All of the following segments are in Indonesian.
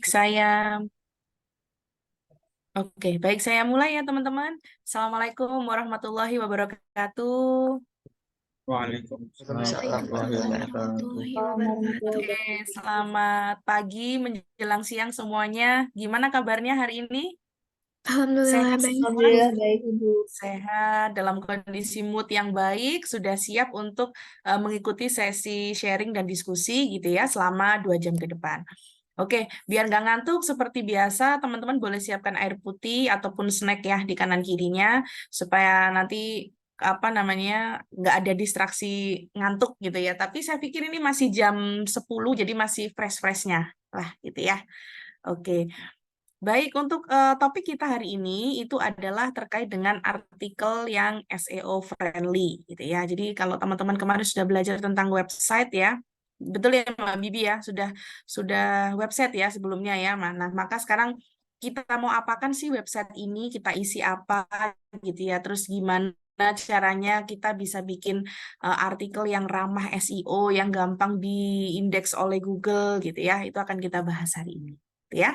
saya baik saya mulai ya teman-teman. Assalamualaikum warahmatullahi wabarakatuh. Waalaikumsalam Waalaikumsalam warahmatullahi wabarakatuh. Warahmatullahi warahmatullahi wabarakatuh. wabarakatuh. Selamat pagi menjelang siang semuanya. Gimana kabarnya hari ini? Alhamdulillah Sehat baik. semua? Alhamdulillah baik, Ibu. Sehat dalam kondisi mood yang baik, sudah siap untuk mengikuti sesi sharing dan diskusi gitu ya selama 2 jam ke depan. Oke, biar nggak ngantuk seperti biasa, teman-teman boleh siapkan air putih ataupun snack ya di kanan kirinya supaya nanti apa namanya nggak ada distraksi ngantuk gitu ya. Tapi saya pikir ini masih jam 10 jadi masih fresh-freshnya lah gitu ya. Oke. Baik, untuk topik kita hari ini itu adalah terkait dengan artikel yang SEO friendly gitu ya. Jadi kalau teman-teman kemarin sudah belajar tentang website ya, betul ya Mbak Bibi ya, sudah website ya sebelumnya ya. Nah, maka sekarang kita mau apakan sih website ini, kita isi apa gitu ya. Terus gimana caranya kita bisa bikin artikel yang ramah SEO, yang gampang diindeks oleh Google gitu ya. Itu akan kita bahas hari ini, gitu ya.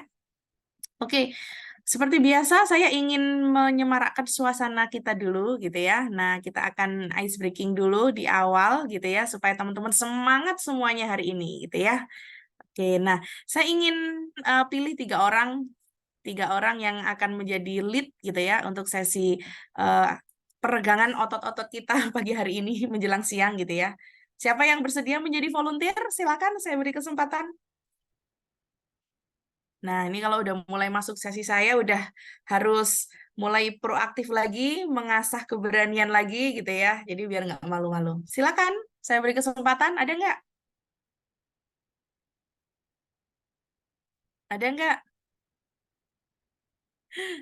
Oke, seperti biasa saya ingin menyemarakkan suasana kita dulu gitu ya. Nah, kita akan ice breaking dulu di awal gitu ya supaya teman-teman semangat semuanya hari ini gitu ya. Oke, nah saya ingin pilih tiga orang yang akan menjadi lead gitu ya untuk sesi uh, peregangan otot-otot kita pagi hari ini menjelang siang gitu ya. Siapa yang bersedia menjadi volunteer? Silakan saya beri kesempatan. Nah, ini kalau udah mulai masuk sesi saya udah harus mulai proaktif lagi, mengasah keberanian lagi gitu ya. Jadi biar nggak malu-malu. Silakan, saya beri kesempatan. Ada nggak? Ada nggak?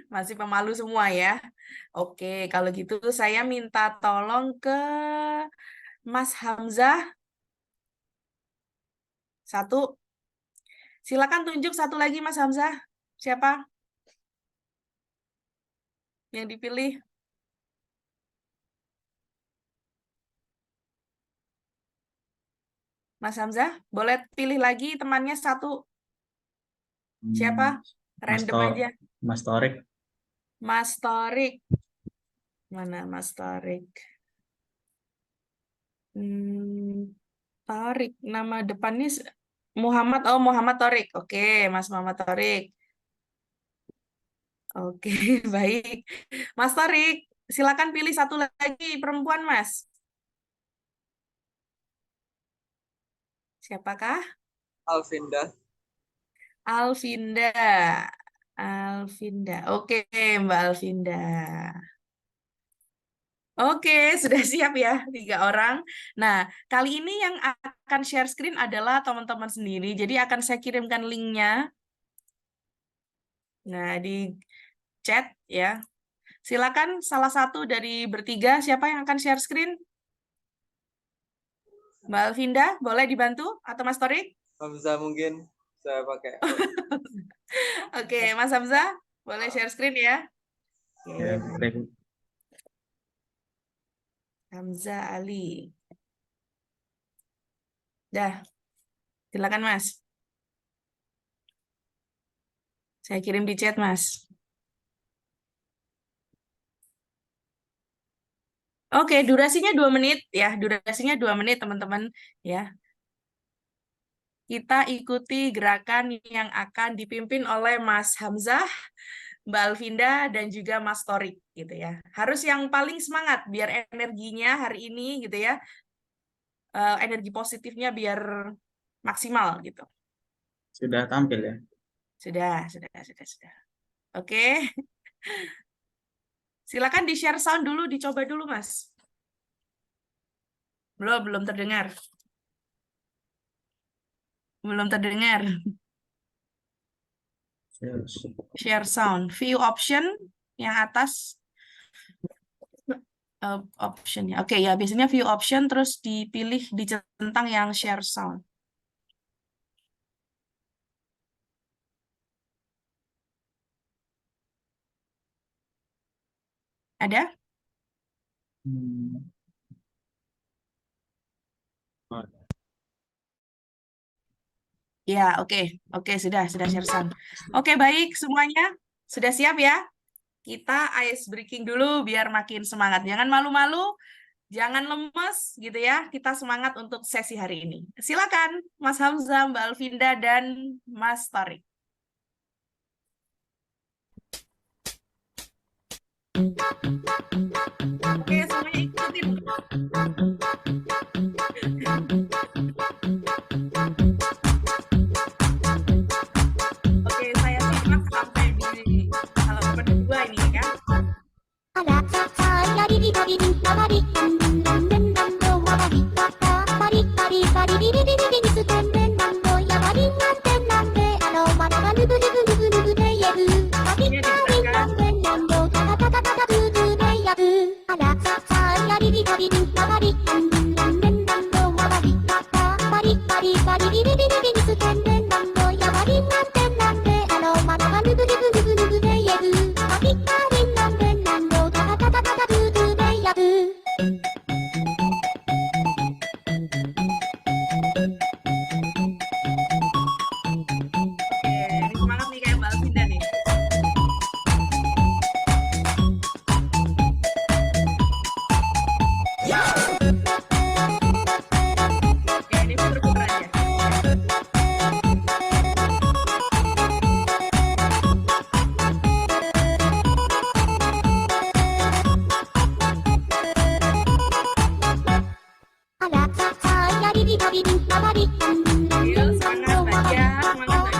Masih pemalu semua ya. Oke, kalau gitu saya minta tolong ke Mas Hamzah. Satu. Silakan tunjuk satu lagi Mas Hamzah. Siapa yang dipilih? Mas Hamzah, boleh pilih lagi temannya satu. Siapa? Hmm, Mas Random To aja. Mas Torik. Mas Torik. Mana Mas Torik? Hmm, Torik. Nama depannya Muhammad. Oh, Muhammad Torik. Oke, Mas Muhammad Torik. Oke, baik. Mas Torik, silakan pilih satu lagi perempuan, Mas. Siapakah? Alvinda. Alvinda. Alvinda. Oke, Mbak Alvinda. Oke, sudah siap ya, 3 orang. Nah, kali ini yang akan share screen adalah teman-teman sendiri. Jadi akan saya kirimkan linknya. Nah, di chat ya. Silakan salah satu dari bertiga, siapa yang akan share screen? Mbak Alvinda, boleh dibantu? Atau Mas Torik? Hamzah mungkin saya pakai. Oke, Mas Hamzah, boleh share screen ya? Oke, Ya, baik. boleh, Bu. Hamzah Ali. Dah, silakan Mas. Saya kirim di chat, Mas. Oke, durasinya 2 menit ya. Durasinya 2 menit, teman-teman. Ya, kita ikuti gerakan yang akan dipimpin oleh Mas Hamzah, Mbak Alvinda, dan juga Mas Torik gitu ya. Harus yang paling semangat biar energinya hari ini gitu ya, energi positifnya biar maksimal gitu. Sudah tampil ya. Sudah. Oke, silakan di-share sound dulu, dicoba dulu Mas. Belum terdengar. Belum terdengar. Share sound. View option yang atas option ya. Oke ya, biasanya view option terus dipilih dicentang yang share sound. Ada? Hmm. Ya, oke, sudah share sound. Oke, baik semuanya, sudah siap ya? Kita ice breaking dulu biar makin semangat. Jangan malu-malu, jangan lemes gitu ya. Kita semangat untuk sesi hari ini. Silakan, Mas Hamzah, Mbak Alvinda, dan Mas Torik. Oke, semuanya ikutin. Oke, saya simak sampai di halaman kedua ini ya. Ini digerakkan. Oke, ini semangat nih kayak Mbak Alvinda nih. Oke, ini puter-puter aja. Ayo, semangat aja, semangat aja.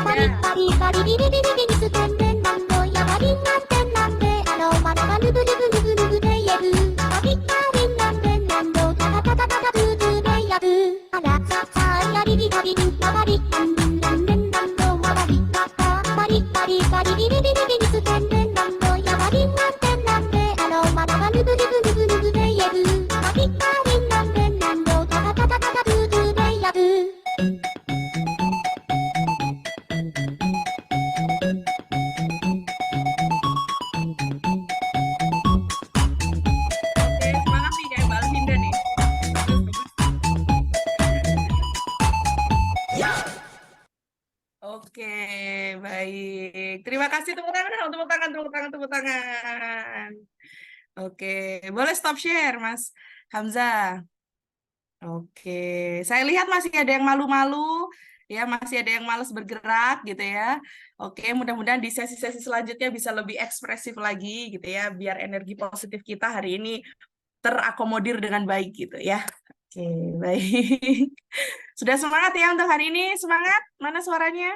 Oke, semangat nih kayak Mbak Alvinda nih. Oke, baik. Terima kasih, tepuk tangan, tepuk tangan, tepuk tangan, tepuk tangan. Oke, boleh stop share, Mas Hamzah. Oke, saya lihat masih ada yang malu-malu, ya masih ada yang malas bergerak gitu ya. Oke, mudah-mudahan di sesi-sesi selanjutnya bisa lebih ekspresif lagi gitu ya, biar energi positif kita hari ini terakomodir dengan baik gitu ya. Oke, baik. Sudah semangat ya untuk hari ini? Semangat? Mana suaranya?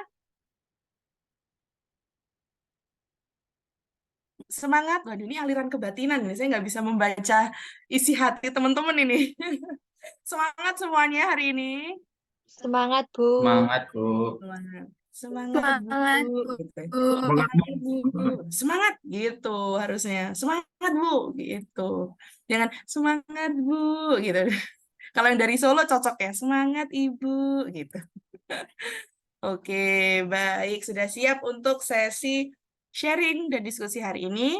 Semangat? Waduh, ini aliran kebatinan ini. Saya nggak bisa membaca isi hati teman-teman ini. Semangat semuanya hari ini. Semangat, Bu. Semangat, Bu. Semangat. Semangat, Bu. Semangat, Gitu. Bu. Semangat, Bu. Semangat gitu harusnya. Semangat, Bu, gitu. Jangan semangat, Bu, gitu. Kalau yang dari Solo cocok ya. Semangat, Ibu, gitu. Oke, baik. Sudah siap untuk sesi sharing dan diskusi hari ini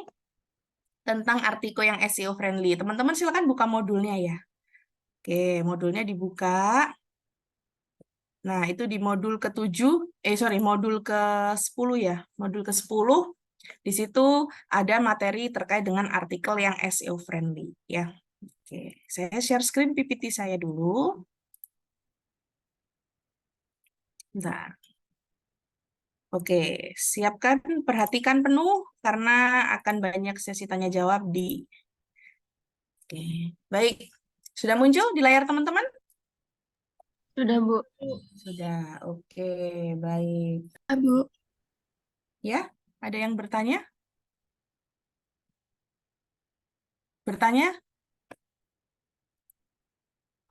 tentang artikel yang SEO friendly. Teman-teman silakan buka modulnya ya. Oke, modulnya dibuka. Nah, itu di modul ke-7, modul ke-10 ya. Modul ke-10, di situ ada materi terkait dengan artikel yang SEO friendly ya. Oke, saya share screen PPT saya dulu. Bentar. Oke, siapkan, perhatikan penuh karena akan banyak sesi tanya jawab di. Oke, baik. Sudah muncul di layar teman-teman? Sudah, Bu. Sudah. Oke, baik. Bu. Ya, ada yang bertanya? Bertanya?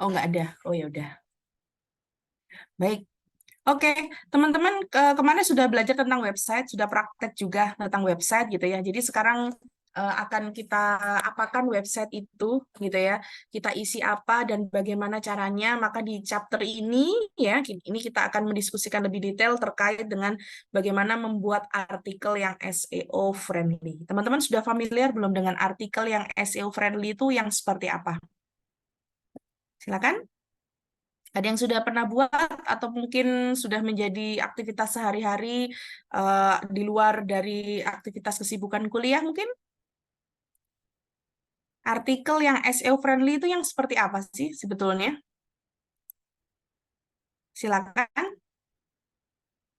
Oh, nggak ada. Oh, ya udah. Baik. Oke, teman-teman kemarin sudah belajar tentang website, sudah praktek juga tentang website gitu ya. Jadi sekarang akan kita apakan website itu gitu ya. Kita isi apa dan bagaimana caranya. Maka di chapter ini ya, ini kita akan mendiskusikan lebih detail terkait dengan bagaimana membuat artikel yang SEO friendly. Teman-teman sudah familiar belum dengan artikel yang SEO friendly itu yang seperti apa? Silakan. Ada yang sudah pernah buat atau mungkin sudah menjadi aktivitas sehari-hari di luar dari aktivitas kesibukan kuliah mungkin? Artikel yang SEO friendly itu yang seperti apa sih sebetulnya? Silakan,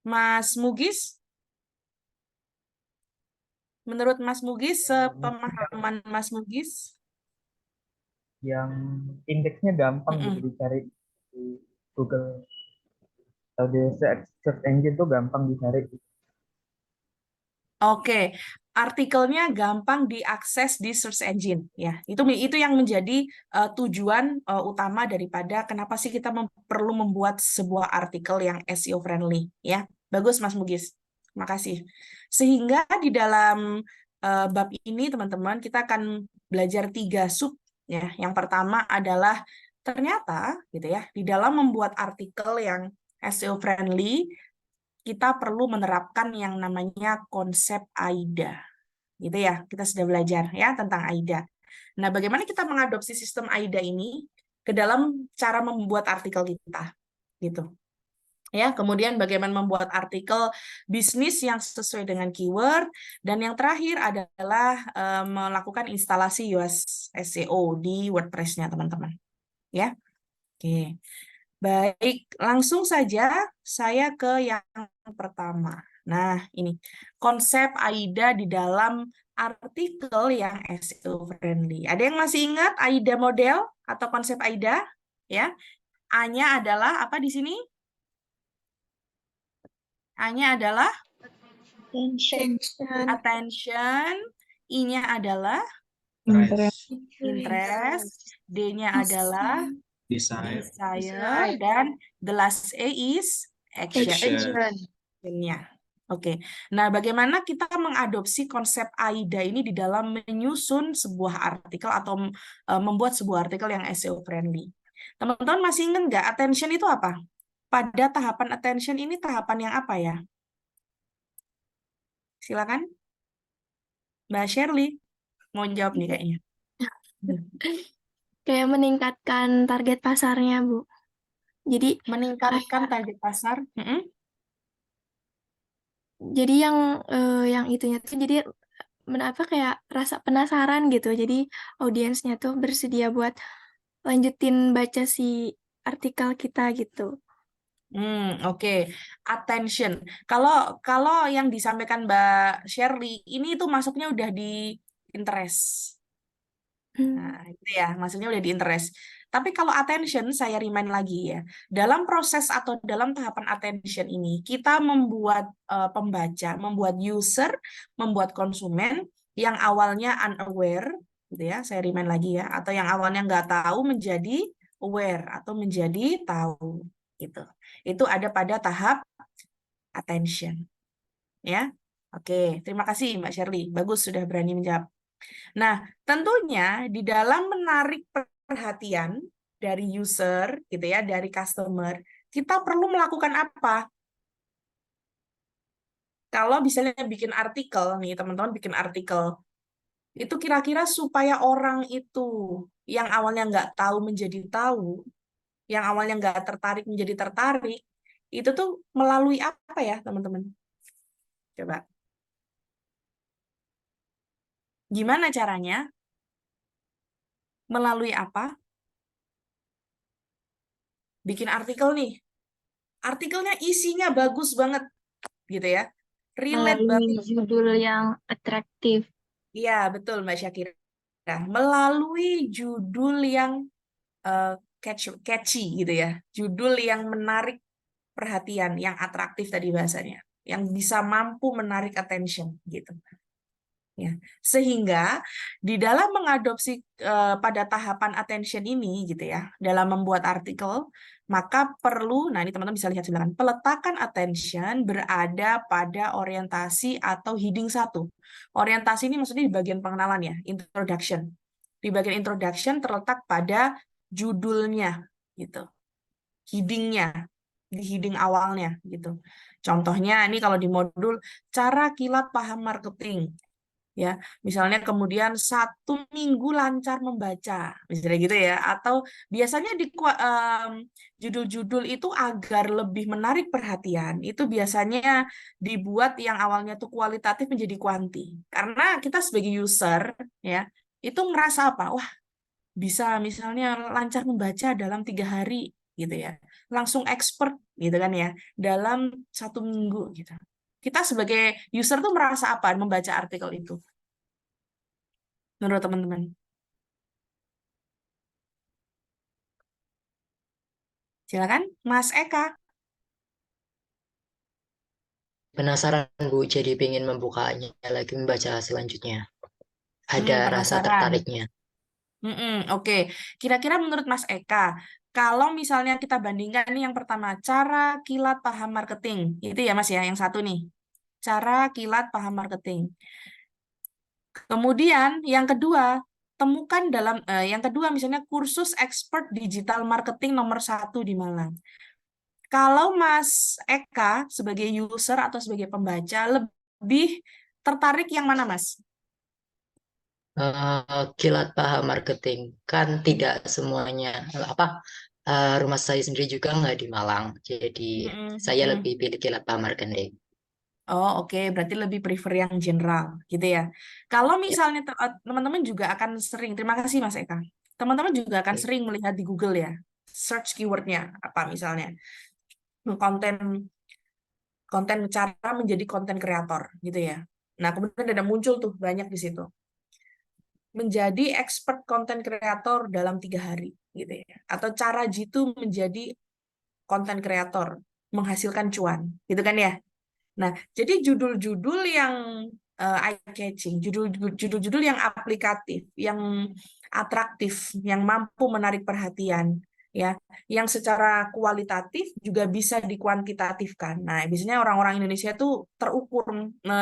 Mas Mugis. Menurut Mas Mugis, sepemahaman Mas Mugis? yang indeksnya gampang gitu Mm-mm. dicari di Google atau di search engine tuh gampang dicari. Oke, artikelnya gampang diakses di search engine ya. Itu yang menjadi tujuan utama daripada kenapa sih kita perlu membuat sebuah artikel yang SEO friendly ya. Bagus Mas Mugis. Terima kasih. Sehingga di dalam bab ini teman-teman kita akan belajar 3 sub ya. Yang pertama adalah ternyata gitu ya, di dalam membuat artikel yang SEO friendly kita perlu menerapkan yang namanya konsep AIDA. Gitu ya, kita sudah belajar ya tentang AIDA. Nah, bagaimana kita mengadopsi sistem AIDA ini ke dalam cara membuat artikel kita, gitu. Ya, kemudian bagaimana membuat artikel bisnis yang sesuai dengan keyword, dan yang terakhir adalah melakukan instalasi Yoast SEO di WordPress-nya, teman-teman. Ya, oke. Baik, langsung saja saya ke yang pertama. Nah, ini konsep AIDA di dalam artikel yang SEO friendly. Ada yang masih ingat AIDA model atau konsep AIDA? Ya, A-nya adalah apa di sini? A-nya adalah attention, I-nya adalah interest, D-nya adalah Desire. desire, dan the last A is action. Actionnya. Oke. Nah, bagaimana kita mengadopsi konsep AIDA ini di dalam menyusun sebuah artikel atau membuat sebuah artikel yang SEO friendly? Teman-teman masih ingat nggak attention itu apa? Pada tahapan attention ini tahapan yang apa ya? Silakan, Mbak Shirley mau jawab nih kayaknya. Kayak meningkatkan target pasarnya, Bu. Jadi Meningkatkan target pasar. Mm-mm. jadi yang itunya tuh jadi kayak rasa penasaran gitu. Jadi audiensnya tuh bersedia buat lanjutin baca si artikel kita gitu. Oke. Attention. Kalau yang disampaikan Mbak Shirley ini itu masuknya udah di interest. Nah, itu ya, maksudnya udah di interest. Tapi kalau attention, saya remind lagi ya. Dalam proses atau dalam tahapan attention ini, kita membuat pembaca, membuat user, membuat konsumen yang awalnya unaware, gitu ya. Saya remind lagi ya. Atau yang awalnya nggak tahu menjadi aware atau menjadi tahu, gitu. Itu ada pada tahap attention, ya. Oke, terima kasih Mbak Shirley. Bagus sudah berani menjawab. Nah, tentunya di dalam menarik perhatian dari user, gitu ya, dari customer, kita perlu melakukan apa? Kalau misalnya bikin artikel nih, teman-teman bikin artikel, itu kira-kira supaya orang itu yang awalnya nggak tahu menjadi tahu, yang awalnya nggak tertarik menjadi tertarik, itu tuh melalui apa ya, teman-teman? Coba. Gimana caranya? Melalui apa? Bikin artikel nih. Artikelnya isinya bagus banget, gitu ya. Relate banget. Melalui judul yang atraktif. Iya, betul Mbak Syakira. Melalui judul yang catchy gitu ya. Judul yang menarik perhatian, yang atraktif tadi bahasanya. Yang bisa mampu menarik attention gitu. Ya. Sehingga di dalam mengadopsi pada tahapan attention ini gitu ya, dalam membuat artikel, maka perlu, nah ini teman-teman bisa lihat silakan, peletakan attention berada pada orientasi atau heading 1. Orientasi ini maksudnya di bagian pengenalan ya, introduction. Di bagian introduction terletak pada judulnya gitu. Headingnya, di heading awalnya gitu. Contohnya ini kalau di modul cara kilat paham marketing. ya. Misalnya kemudian 1 minggu lancar membaca, misalnya gitu ya. Atau biasanya di judul-judul itu agar lebih menarik perhatian, itu biasanya dibuat yang awalnya tuh kualitatif menjadi kuanti. Karena kita sebagai user ya, itu ngerasa apa? Wah, bisa misalnya lancar membaca dalam 3 hari gitu ya, langsung expert gitu kan ya, dalam 1 minggu gitu. Kita sebagai user tuh merasa apa membaca artikel itu menurut teman-teman? Silakan, Mas Eka. Penasaran Bu, jadi pengen membukanya lagi membaca selanjutnya. Ada rasa Penasaran. tertariknya. Oke. Kira-kira menurut Mas Eka, kalau misalnya kita bandingkan nih yang pertama, cara kilat paham marketing. Itu ya Mas ya, yang satu nih. Cara kilat paham marketing. Kemudian yang kedua, temukan yang kedua misalnya kursus expert digital marketing nomor 1 di Malang. Kalau Mas Eka sebagai user atau sebagai pembaca lebih tertarik yang mana Mas? Kilat paham marketing kan tidak semuanya rumah saya sendiri juga nggak di Malang, jadi saya lebih pilih kilat paham marketing. Oh, oke. Berarti lebih prefer yang general, gitu ya. Kalau misalnya teman-teman juga akan sering, terima kasih Mas Eka. Teman-teman juga akan sering melihat di Google ya, search keywordnya apa misalnya, konten cara menjadi konten kreator, gitu ya. Nah, kemudian ada muncul tuh banyak di situ. Menjadi expert konten kreator dalam 3 hari, gitu ya. Atau cara jitu menjadi konten kreator, menghasilkan cuan, gitu kan ya. Nah, jadi judul-judul yang eye-catching, judul-judul yang aplikatif, yang atraktif, yang mampu menarik perhatian, ya, yang secara kualitatif juga bisa dikuantitatifkan. Nah, biasanya orang-orang Indonesia tuh terukur,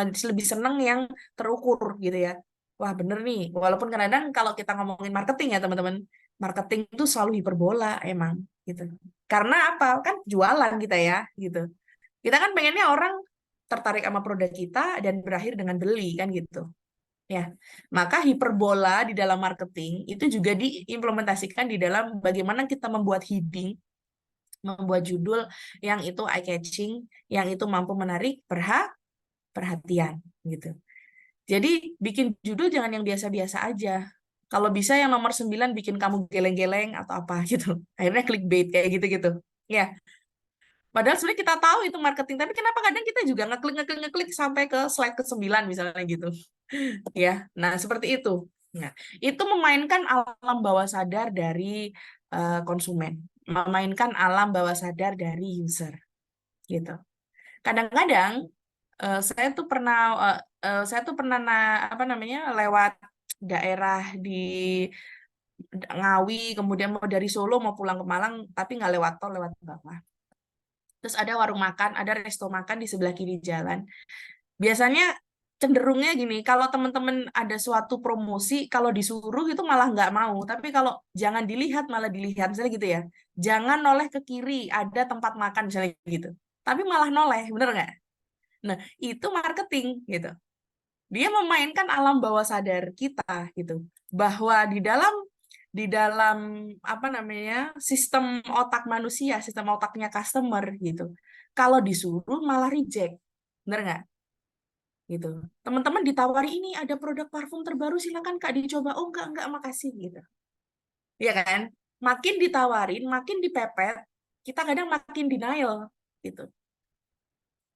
lebih seneng yang terukur gitu ya. Wah, bener nih. Walaupun kadang-kadang kalau kita ngomongin marketing ya teman-teman, marketing itu selalu hiperbola emang gitu. Karena apa? Kan jualan kita ya gitu. Kita kan pengennya orang tertarik sama produk kita dan berakhir dengan beli kan gitu. Ya. Maka hiperbola di dalam marketing itu juga diimplementasikan di dalam bagaimana kita membuat heading, membuat judul yang itu eye catching, yang itu mampu menarik perhatian gitu. Jadi bikin judul jangan yang biasa-biasa aja. Kalau bisa yang nomor 9 bikin kamu geleng-geleng atau apa gitu. Akhirnya clickbait kayak gitu-gitu. Ya. Padahal sebenarnya kita tahu itu marketing, tapi kenapa kadang kita juga ngeklik sampai ke slide ke-9 misalnya gitu. Ya. Nah, seperti itu. Nah, itu memainkan alam bawah sadar dari konsumen, memainkan alam bawah sadar dari user gitu. Kadang-kadang saya tuh pernah lewat daerah di Ngawi, kemudian mau dari Solo mau pulang ke Malang, tapi nggak lewat tol, lewat bawah. Terus ada warung makan, ada resto makan di sebelah kiri jalan. Biasanya cenderungnya gini, kalau teman-teman ada suatu promosi, kalau disuruh itu malah nggak mau. Tapi kalau jangan dilihat, malah dilihat. Misalnya gitu ya. Jangan noleh ke kiri, ada tempat makan misalnya gitu. Tapi malah noleh, bener nggak? Nah, itu marketing gitu. Dia memainkan alam bawah sadar kita gitu. Bahwa di dalam sistem otak manusia, sistem otaknya customer gitu. Kalau disuruh malah reject, bener nggak? Gitu. Teman-teman ditawari ini ada produk parfum terbaru silakan Kak dicoba. Oh enggak makasih gitu. Iya kan? Makin ditawarin, makin dipepet, kita kadang makin denial gitu.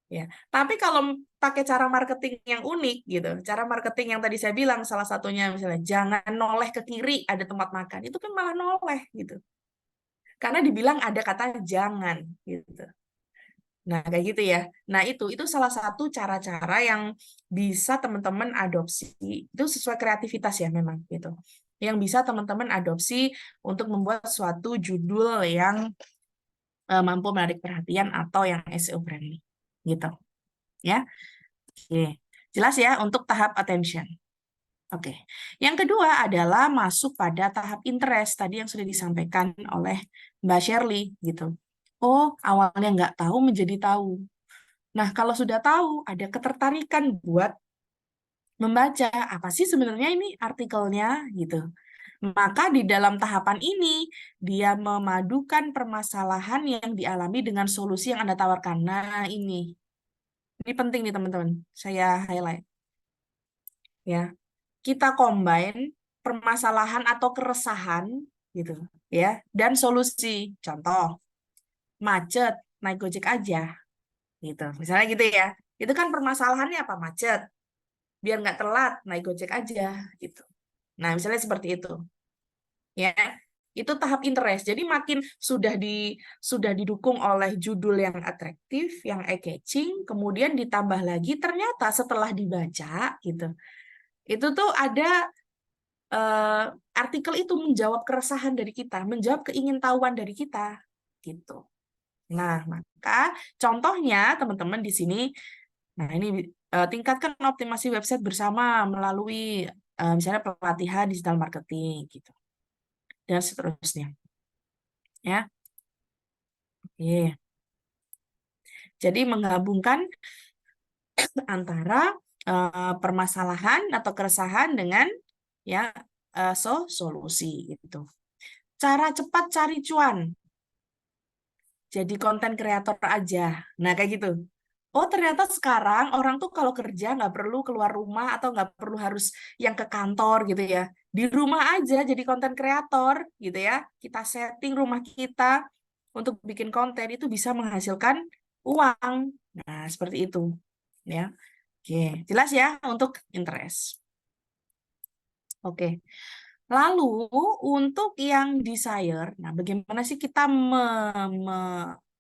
Ya, tapi kalau pakai cara marketing yang unik gitu, cara marketing yang tadi saya bilang salah satunya misalnya jangan noleh ke kiri ada tempat makan, itu kan malah noleh gitu. Karena dibilang ada kata jangan gitu. Nah, kayak gitu ya. Nah, itu salah satu cara-cara yang bisa teman-teman adopsi. Itu sesuai kreativitas ya memang gitu. Yang bisa teman-teman adopsi untuk membuat suatu judul yang mampu menarik perhatian atau yang SEO friendly gitu. Ya. Oke. Jelas ya untuk tahap attention. Oke. Yang kedua adalah masuk pada tahap interest tadi yang sudah disampaikan oleh Mbak Shirley gitu. Oh, awalnya nggak tahu menjadi tahu. Nah, kalau sudah tahu, ada ketertarikan buat membaca apa sih sebenarnya ini artikelnya gitu. Maka di dalam tahapan ini dia memadukan permasalahan yang dialami dengan solusi yang Anda tawarkan. Nah, ini penting nih teman-teman. Saya highlight ya. Kita combine permasalahan atau keresahan gitu ya dan solusi. Contoh, macet, naik Gojek aja gitu. Misalnya gitu ya. Itu kan permasalahannya apa? Macet. Biar nggak telat, naik Gojek aja gitu. Nah, misalnya seperti itu. Ya, itu tahap interest. Jadi makin sudah didukung oleh judul yang atraktif, yang eye-catching, kemudian ditambah lagi ternyata setelah dibaca gitu. Itu tuh ada artikel itu menjawab keresahan dari kita, menjawab keingintahuan dari kita gitu. Nah, maka contohnya teman-teman di sini, nah ini tingkatkan optimasi website bersama melalui misalnya pelatihan digital marketing gitu dan seterusnya. Ya. Oke. Jadi menggabungkan antara permasalahan atau keresahan dengan ya solusi gitu. Cara cepat cari cuan. Jadi konten kreator aja. Nah, kayak gitu. Oh, ternyata sekarang orang tuh kalau kerja nggak perlu keluar rumah atau nggak perlu harus yang ke kantor gitu ya. Di rumah aja jadi konten kreator gitu ya. Kita setting rumah kita untuk bikin konten itu bisa menghasilkan uang. Nah, seperti itu. Ya. Oke, jelas ya untuk interest. Oke. Lalu untuk yang desire, nah bagaimana sih kita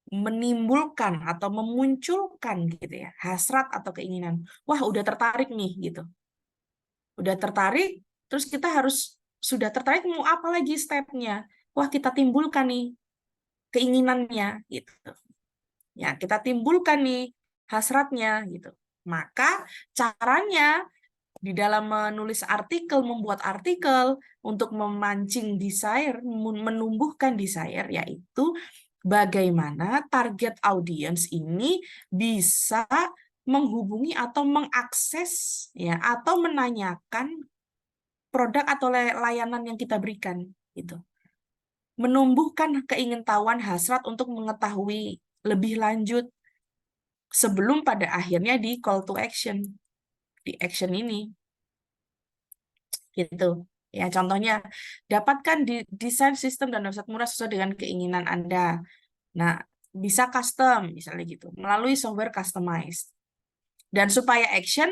menimbulkan atau memunculkan gitu ya hasrat atau keinginan. Wah, udah tertarik nih gitu. Udah tertarik, terus kita harus sudah tertarik mau apa lagi stepnya? Wah, kita timbulkan nih keinginannya gitu. Ya, kita timbulkan nih hasratnya gitu. Maka caranya di dalam menulis artikel, membuat artikel untuk memancing desire, menumbuhkan desire, yaitu bagaimana target audience ini bisa menghubungi atau mengakses ya atau menanyakan produk atau layanan yang kita berikan gitu. Menumbuhkan keingintahuan hasrat untuk mengetahui lebih lanjut sebelum pada akhirnya di call to action, di action ini gitu ya. Contohnya dapatkan desain sistem dan website murah sesuai dengan keinginan Anda. Nah, bisa custom misalnya gitu melalui software customized. Dan supaya action,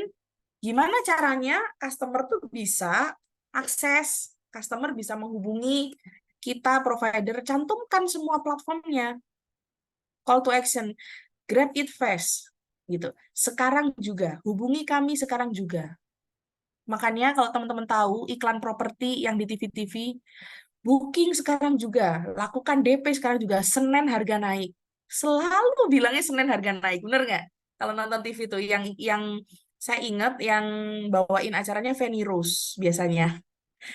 gimana caranya customer tuh bisa akses, customer bisa menghubungi kita provider, cantumkan semua platformnya. Call to action, grab it fast gitu. Sekarang juga, hubungi kami sekarang juga. Makanya kalau teman-teman tahu iklan properti yang di TV-TV, booking sekarang juga, lakukan DP sekarang juga, Senin harga naik. Selalu bilangnya Senin harga naik, bener nggak? Kalau nonton TV tuh, yang saya ingat yang bawain acaranya Feni Rose biasanya.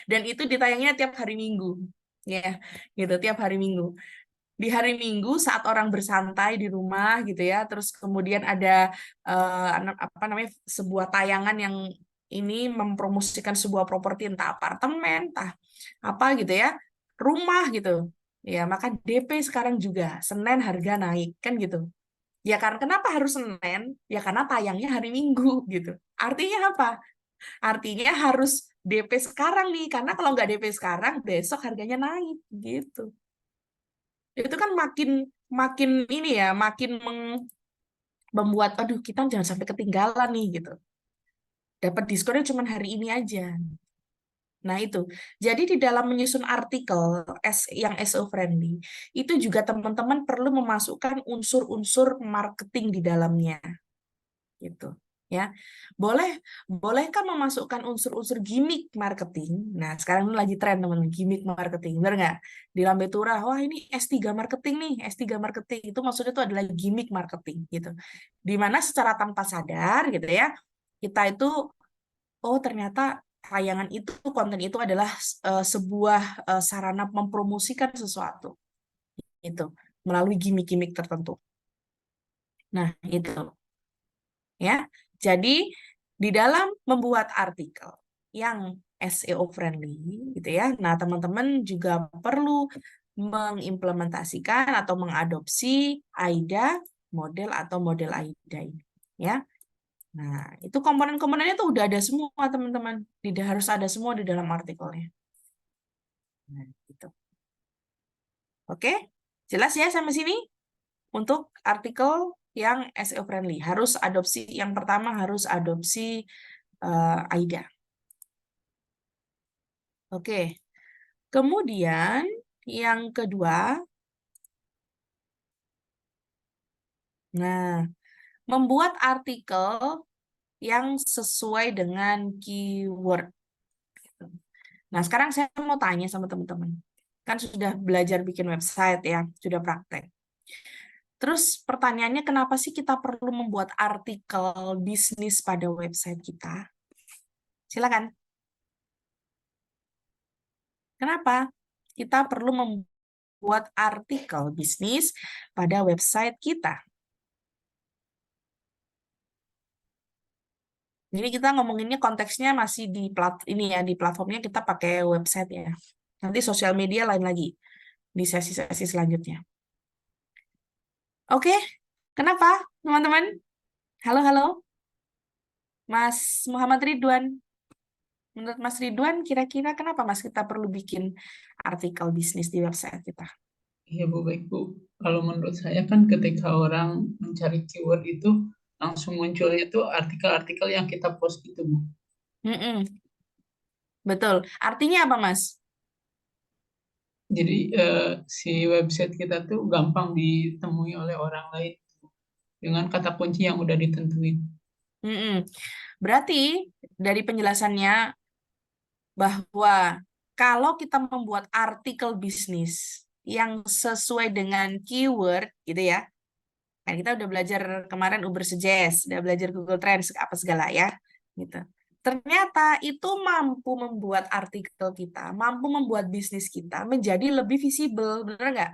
Dan itu ditayangnya tiap hari Minggu. Ya, gitu, tiap hari Minggu. Di hari Minggu saat orang bersantai di rumah gitu ya, terus kemudian ada apa namanya sebuah tayangan yang ini mempromosikan sebuah properti entah apartemen, entah apa gitu ya, rumah gitu. Ya, maka DP sekarang juga Senin harga naik kan gitu. Ya karena kenapa harus Senin? Ya karena tayangnya hari Minggu gitu. Artinya apa? Artinya harus DP sekarang nih, karena kalau nggak DP sekarang besok harganya naik gitu. Itu kan makin ini ya, makin membuat aduh kita jangan sampai ketinggalan nih gitu. Dapat diskonnya cuma hari ini aja. Nah, itu. Jadi di dalam menyusun artikel yang SEO friendly, itu juga teman-teman perlu memasukkan unsur-unsur marketing di dalamnya. Gitu. Ya. Bolehkah memasukkan unsur-unsur gimmick marketing? Nah, sekarang ini lagi tren teman-teman, gimmick marketing. Benar nggak? Di Lambe Tura, wah ini S3 marketing nih, S3 marketing. Itu maksudnya itu adalah gimmick marketing gitu. Di mana secara tanpa sadar gitu ya, kita itu oh ternyata tayangan itu, konten itu adalah sebuah sarana mempromosikan sesuatu itu melalui gimmick-gimmick tertentu. Nah, itu. Ya. Jadi di dalam membuat artikel yang SEO friendly gitu ya. Nah, teman-teman juga perlu mengimplementasikan atau mengadopsi AIDA model atau model AIDA ini ya. Nah, itu komponen-komponennya tuh udah ada semua, teman-teman. Tidak harus ada semua di dalam artikelnya. Nah, gitu. Oke, jelas ya sampai sini? Untuk artikel yang SEO friendly, harus adopsi, yang pertama harus adopsi AIDA. Oke, kemudian yang kedua, nah, membuat artikel yang sesuai dengan keyword. Nah, sekarang saya mau tanya sama teman-teman. Kan sudah belajar bikin website ya, sudah praktek. Terus pertanyaannya, kenapa sih kita perlu membuat artikel bisnis pada website kita? Silakan. Kenapa kita perlu membuat artikel bisnis pada website kita? Jadi kita ngomonginnya konteksnya masih di di platformnya kita pakai website ya. Nanti sosial media lain lagi di sesi-sesi selanjutnya. Oke, kenapa teman-teman? Halo, halo. Mas Muhammad Ridwan. Menurut Mas Ridwan, kira-kira kenapa Mas kita perlu bikin artikel bisnis di website kita? Iya Bu, baik Bu. Kalau menurut saya kan ketika orang mencari keyword itu langsung munculnya itu artikel-artikel yang kita post gitu Bu. Mm-mm. Betul. Artinya apa Mas? Jadi si website kita tuh gampang ditemui oleh orang lain dengan kata kunci yang udah ditentuin. Mm-mm. Berarti dari penjelasannya bahwa kalau kita membuat artikel bisnis yang sesuai dengan keyword gitu ya, kan kita udah belajar kemarin Uber Suggest, udah belajar Google Trends apa segala ya, gitu. Ternyata itu mampu membuat artikel kita, mampu membuat bisnis kita menjadi lebih visible, benar nggak?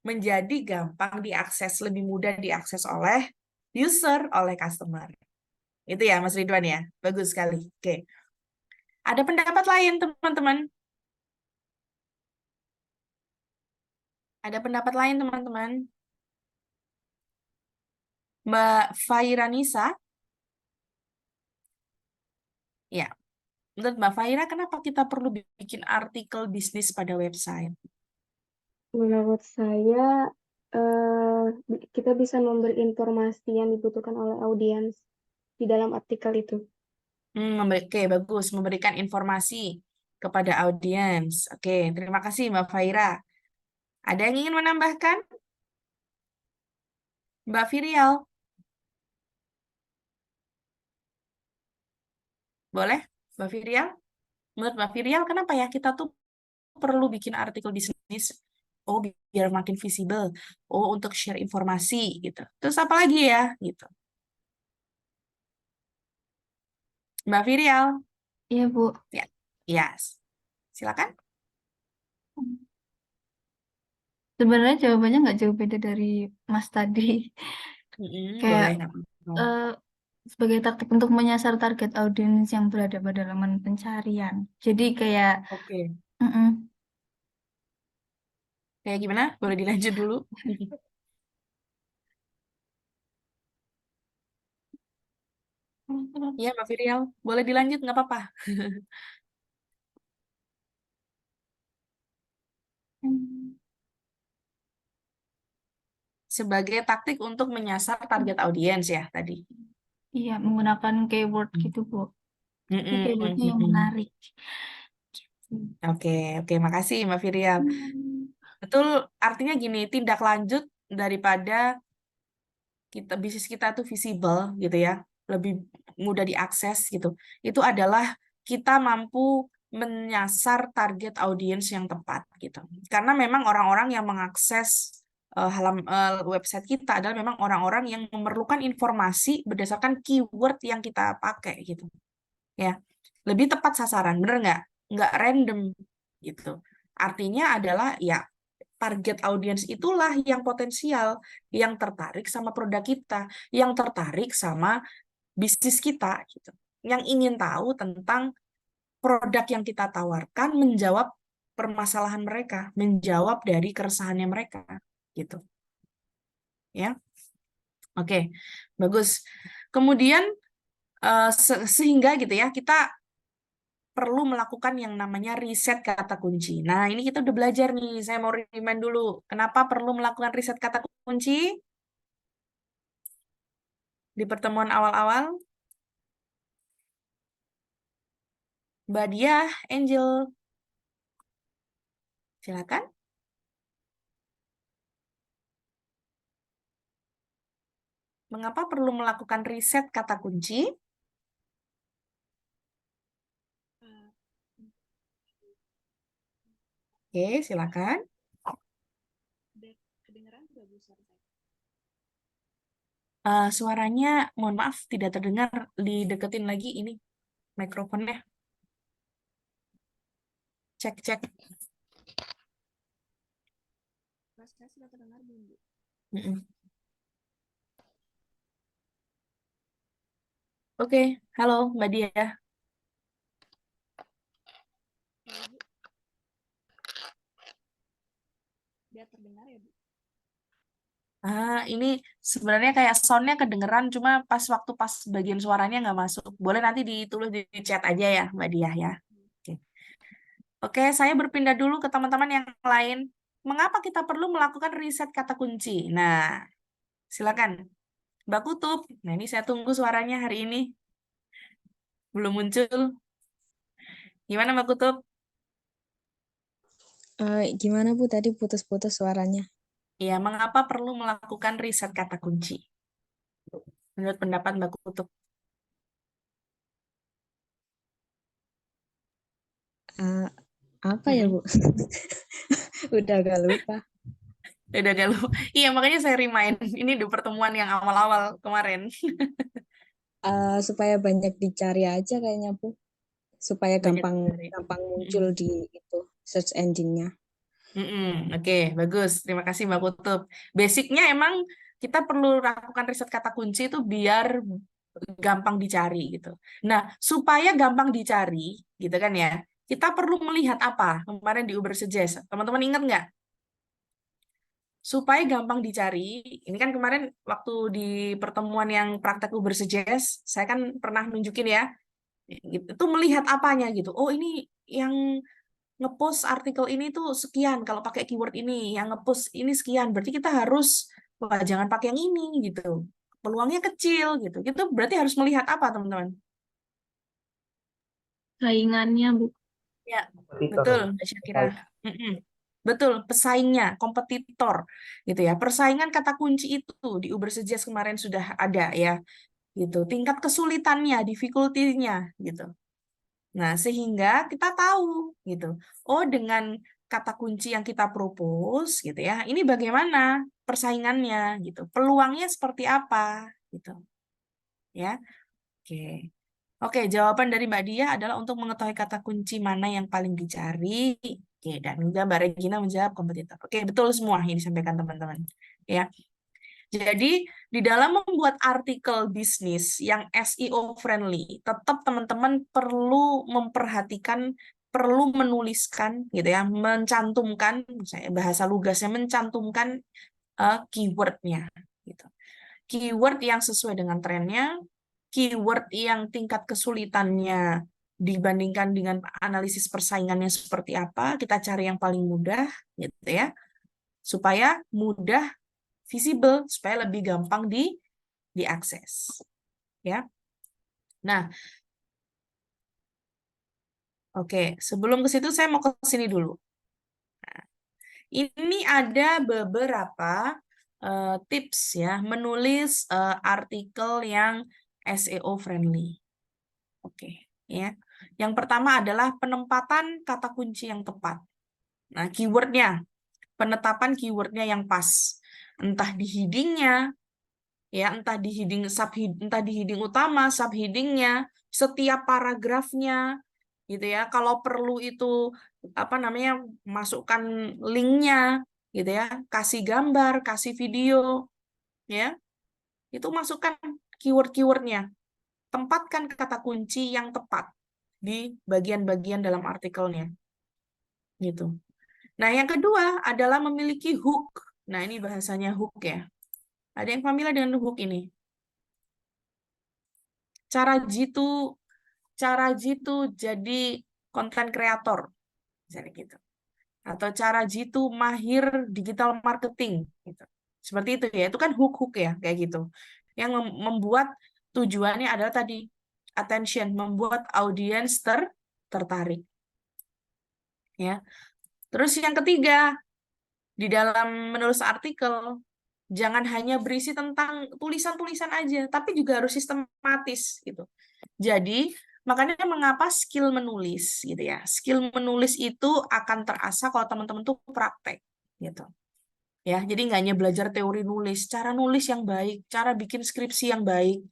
Menjadi gampang diakses, lebih mudah diakses oleh user, oleh customer. Itu ya Mas Ridwan ya, bagus sekali. Oke. Ada pendapat lain teman-teman? Ada pendapat lain teman-teman? Mbak Fairanisa? Ya, menurut Mbak Faira, kenapa kita perlu bikin artikel bisnis pada website? Menurut saya, kita bisa memberi informasi yang dibutuhkan oleh audiens di dalam artikel itu. Oke, bagus. Memberikan informasi kepada audiens. Oke, terima kasih Mbak Faira. Ada yang ingin menambahkan? Mbak Virial? Boleh, Mbak Virial? Menurut Mbak Virial, kenapa ya kita tuh perlu bikin artikel bisnis? Oh, biar makin visible. Oh, untuk share informasi gitu. Terus apa lagi ya? Gitu. Mbak Virial? Iya, Bu. Ya, yes. Silakan. Sebenarnya jawabannya nggak jauh beda dari Mas tadi. Boleh. Kayak nggak apa-apa. sebagai taktik untuk menyasar target audiens yang berada pada halaman pencarian. Jadi kayak Oke. mm-mm. Kayak gimana? Boleh dilanjut dulu. Ya, Mbak Virial. Boleh dilanjut, nggak apa-apa. Sebagai taktik untuk menyasar target audiens ya tadi. Iya, menggunakan keyword gitu, Bu. Tapi keywordnya yang menarik. Oke, makasih Mbak Virial. Betul, artinya gini, tindak lanjut daripada bisnis kita tuh visible gitu ya, lebih mudah diakses gitu. Itu adalah kita mampu menyasar target audiens yang tepat gitu. Karena memang orang-orang yang mengakses website kita adalah memang orang-orang yang memerlukan informasi berdasarkan keyword yang kita pakai gitu. Ya, lebih tepat sasaran, bener nggak? Nggak random gitu. Artinya adalah ya target audiens itulah yang potensial, yang tertarik sama produk kita, yang tertarik sama bisnis kita gitu, yang ingin tahu tentang produk yang kita tawarkan, menjawab permasalahan mereka, menjawab dari keresahannya mereka gitu. Ya. Oke, bagus. Kemudian sehingga gitu ya, kita perlu melakukan yang namanya riset kata kunci. Nah, ini kita udah belajar nih. Saya mau remind dulu. Kenapa perlu melakukan riset kata kunci di pertemuan awal-awal? Mbak Diah, Angel, silakan. Mengapa perlu melakukan riset kata kunci? Oke, silakan. Suaranya, mohon maaf, tidak terdengar. Dideketin lagi ini mikrofonnya. Cek. Mm-mm. Oke, halo Mbak Diah. Ini sebenarnya kayak soundnya kedengeran, cuma pas bagian suaranya nggak masuk. Boleh nanti ditulis di chat aja ya, Mbak Diah ya. Oke, saya berpindah dulu ke teman-teman yang lain. Mengapa kita perlu melakukan riset kata kunci? Nah, silakan, Mbak Kutub. Nah, ini saya tunggu suaranya hari ini. Belum muncul. Gimana Mbak Kutub? Gimana Bu tadi putus-putus suaranya? Ya, mengapa perlu melakukan riset kata kunci? Menurut pendapat Mbak Kutub. Apa ya Bu? Udah agak lupa. Udah gak lupa. Iya, makanya saya remind. Ini di pertemuan yang awal-awal kemarin. Supaya banyak dicari aja kayaknya Bu. Supaya Banyak gampang dicari. muncul di itu search engine-nya. Oke, bagus. Terima kasih Mbak Kutub. Basicnya emang kita perlu lakukan riset kata kunci itu biar gampang dicari gitu. Nah, supaya gampang dicari gitu kan ya, kita perlu melihat apa kemarin di Uber Suggest. Teman-teman ingat nggak? Supaya gampang dicari, ini kan kemarin waktu di pertemuan yang praktek Uber Suggest, saya kan pernah nunjukin ya, itu melihat apanya gitu. Oh, ini yang ngepost artikel ini tuh sekian kalau pakai keyword ini, yang ngepost ini sekian, berarti kita harus, wah jangan pakai yang ini gitu. Peluangnya kecil gitu. Itu berarti harus melihat apa, teman-teman? Saingannya, Bu. Ya, Kompetitor. betul, Mbak Syakira. Betul, pesaingnya, kompetitor gitu ya. Persaingan kata kunci itu di Uber Suggest kemarin sudah ada ya. Gitu. Tingkat kesulitannya, difficulty-nya gitu. Nah, sehingga kita tahu gitu. Oh, dengan kata kunci yang kita propose gitu ya. Ini bagaimana persaingannya gitu. Peluangnya seperti apa gitu. Ya. Oke. Oke, jawaban dari Mbak Dia adalah untuk mengetahui kata kunci mana yang paling dicari. Oke, dan juga Mbak Regina menjawab kompetitor. Oke, betul semua yang disampaikan teman-teman. Ya. Jadi, di dalam membuat artikel bisnis yang SEO friendly, tetap teman-teman perlu memperhatikan, perlu menuliskan, gitu ya, mencantumkan, saya bahasa lugasnya mencantumkan keywordnya, gitu. Keyword yang sesuai dengan trennya, keyword yang tingkat kesulitannya dibandingkan dengan analisis persaingannya seperti apa, kita cari yang paling mudah, gitu ya, supaya mudah visible supaya lebih gampang diakses. Ya. Nah, oke, sebelum ke situ saya mau ke sini dulu. Nah, ini ada beberapa tips ya menulis artikel yang SEO friendly. Oke, ya. Yang pertama adalah penempatan kata kunci yang tepat. Nah, keywordnya, penetapan keywordnya yang pas. Entah di heading-nya, ya entah di heading entah di heading utama, subheadingnya, setiap paragrafnya, gitu ya. Kalau perlu itu apa namanya masukkan linknya, gitu ya, kasih gambar, kasih video, ya, itu masukkan keyword-keywordnya, tempatkan kata kunci yang tepat di bagian-bagian dalam artikelnya. Gitu. Nah, yang kedua adalah memiliki hook. Nah, ini bahasanya hook ya. Ada yang familiar dengan hook ini? Cara jitu jadi konten kreator, misalnya gitu. Atau cara jitu mahir digital marketing, gitu. Seperti itu ya. Itu kan hook-hook ya, kayak gitu. Yang membuat tujuannya adalah tadi attention, membuat audiens tertarik. Ya. Terus yang ketiga, di dalam menulis artikel, jangan hanya berisi tentang tulisan-tulisan aja, tapi juga harus sistematis gitu. Jadi, makanya mengapa skill menulis gitu ya. Skill menulis itu akan terasa kalau teman-teman tuh praktek gitu. Ya, jadi nggak hanya belajar teori nulis, cara nulis yang baik, cara bikin skripsi yang baik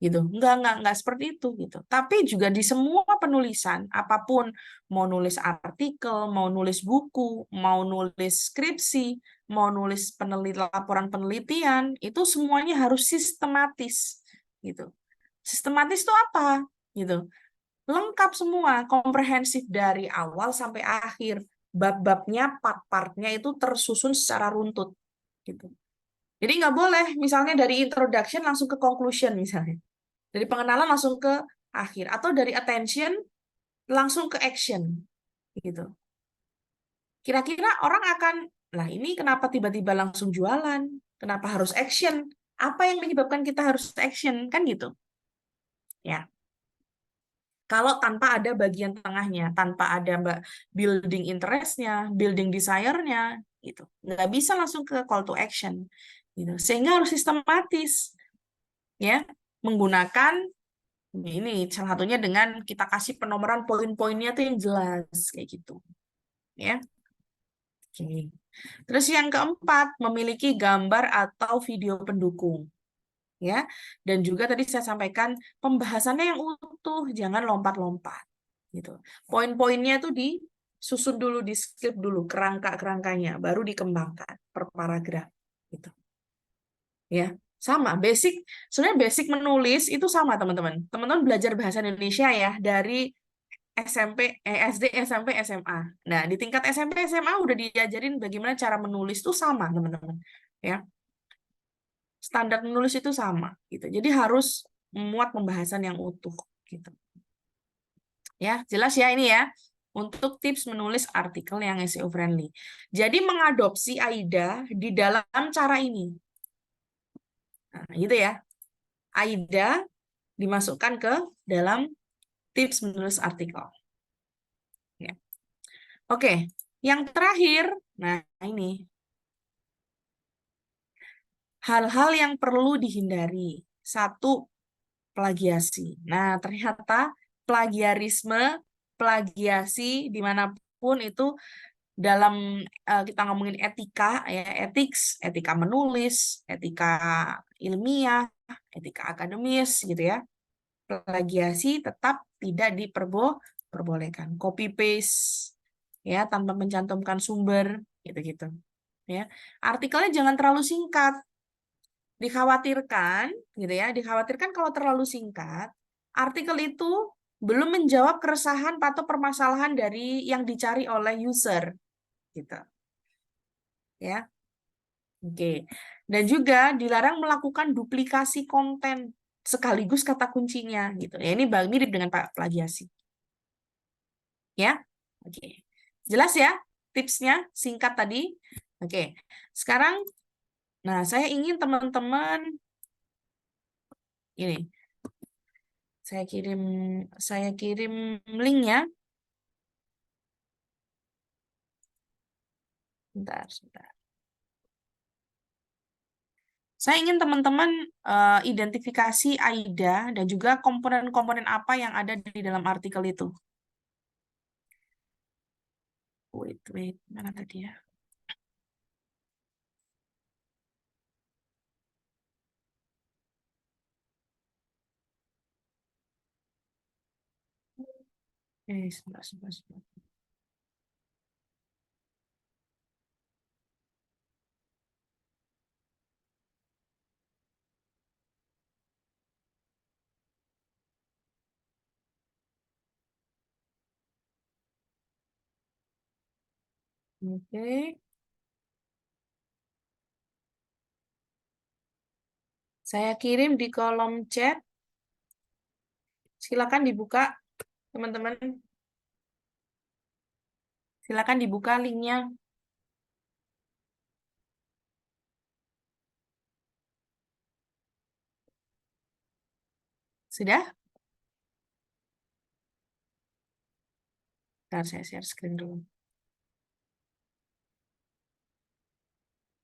gitu. Nggak seperti itu gitu. Tapi juga di semua penulisan, apapun, mau nulis artikel, mau nulis buku, mau nulis skripsi, mau nulis laporan penelitian, itu semuanya harus sistematis gitu. Sistematis itu apa? Gitu. Lengkap semua, komprehensif dari awal sampai akhir. Bab-babnya, part-partnya itu tersusun secara runtut gitu. Jadi nggak boleh misalnya dari introduction langsung ke conclusion misalnya. Dari pengenalan langsung ke akhir, atau dari attention langsung ke action gitu. Kira-kira orang akan, lah ini kenapa tiba-tiba langsung jualan? Kenapa harus action? Apa yang menyebabkan kita harus action? Kan gitu. Ya. Kalau tanpa ada bagian tengahnya, tanpa ada building interest-nya, building desire-nya, gitu. Nggak bisa langsung ke call to action. Gitu. Sehingga harus sistematis. Ya, menggunakan ini salah satunya dengan kita kasih penomoran poin-poinnya tuh yang jelas kayak gitu. Ya. Oke. Terus yang keempat, memiliki gambar atau video pendukung. Ya. Dan juga tadi saya sampaikan pembahasannya yang utuh, jangan lompat-lompat. Gitu. Poin-poinnya tuh disusun dulu, di script dulu, kerangka-kerangkanya, baru dikembangkan per paragraf. Gitu. Ya, sama. Sebenarnya basic menulis itu sama, teman-teman. Teman-teman belajar bahasa Indonesia ya, dari SD, SMP, SMA. Nah, di tingkat SMP, SMA udah diajarin bagaimana cara menulis itu sama, teman-teman. Ya, standar menulis itu sama, gitu. Jadi harus memuat pembahasan yang utuh, gitu. Ya, jelas ya ini ya. Untuk tips menulis artikel yang SEO friendly. Jadi mengadopsi AIDA di dalam cara ini. Nah, gitu ya. AIDA dimasukkan ke dalam tips menulis artikel. Ya. Oke, yang terakhir, nah ini hal-hal yang perlu dihindari. Satu, plagiasi. Nah, ternyata plagiasi dimanapun itu dalam kita ngomongin etika, ya etika menulis, etika ilmiah, etika akademis, gitu ya. Plagiasi tetap tidak diperbolehkan. Copy paste, ya tanpa mencantumkan sumber, gitu-gitu. Ya, artikelnya jangan terlalu singkat. Dikhawatirkan, gitu ya, dikhawatirkan kalau terlalu singkat, artikel itu belum menjawab keresahan atau permasalahan dari yang dicari oleh user, gitu. Ya, oke. Dan juga dilarang melakukan duplikasi konten sekaligus kata kuncinya, gitu. Ya, ini mirip dengan plagiasi. Ya, oke. Jelas ya tipsnya, singkat tadi. Oke. Sekarang, nah saya ingin teman-teman ini. Saya kirim linknya. Sebentar. Saya ingin teman-teman identifikasi AIDA dan juga komponen-komponen apa yang ada di dalam artikel itu. Wait, mana tadi ya? Sebentar. Oke. Saya kirim di kolom chat. Silakan dibuka, teman-teman. Silakan dibuka linknya. Sudah? Ntar saya share screen dulu.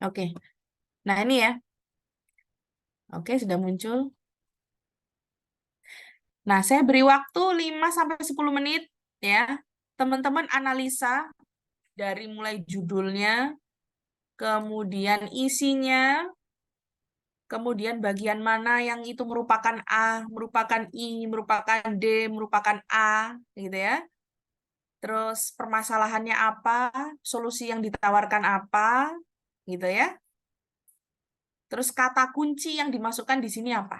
Oke. Nah, ini ya. Oke, sudah muncul. Nah, saya beri waktu 5-10 menit ya. Teman-teman analisa dari mulai judulnya, kemudian isinya, kemudian bagian mana yang itu merupakan A, merupakan I, merupakan D, merupakan A, gitu ya. Terus permasalahannya apa, solusi yang ditawarkan apa, gitu ya. Terus kata kunci yang dimasukkan di sini apa?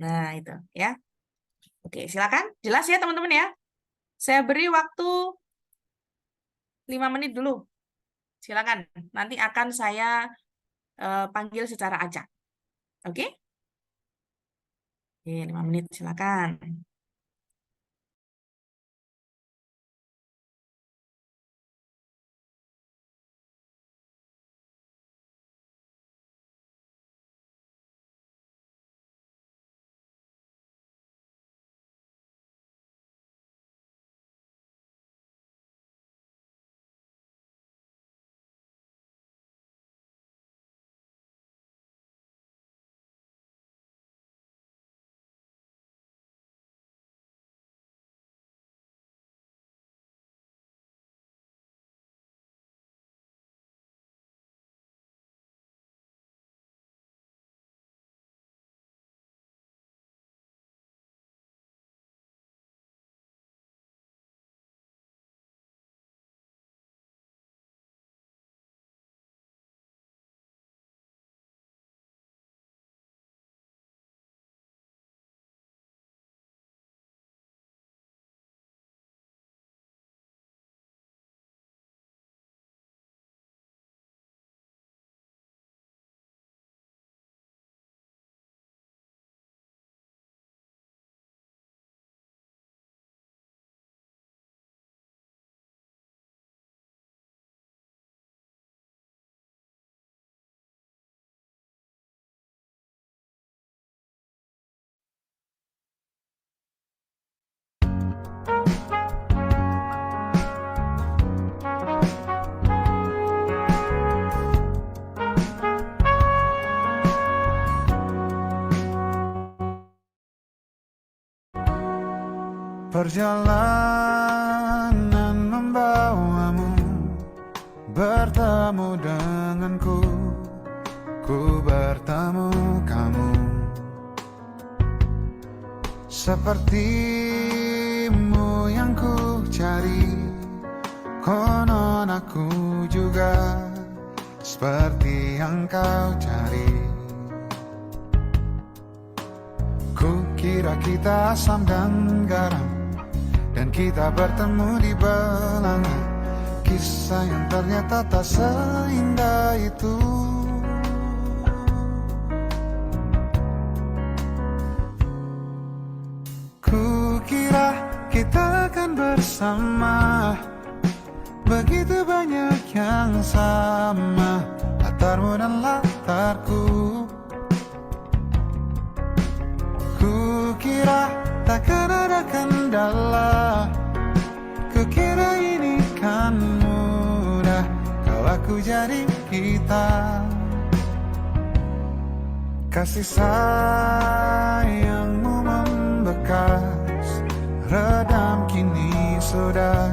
Nah, itu ya. Oke, silakan. Jelas ya, teman-teman ya. Saya beri waktu 5 menit dulu. Silakan. Nanti akan saya panggil secara acak. Oke? Oke, 5 menit. Silakan. Perjalanan membawamu bertemu denganku, ku bertemu kamu. Sepertimu yang ku cari, konon aku juga seperti yang kau cari. Ku kira kita asam dan garam, dan kita bertemu di belanga. Kisah yang ternyata tak seindah itu. Ku kira kita akan bersama, begitu banyak yang sama, latarmu dan latarku. Ku kira takkan ada kendala, ku kira ini kan mudah, kau aku jadi kita. Kasih sayangmu membekas, redam kini sudah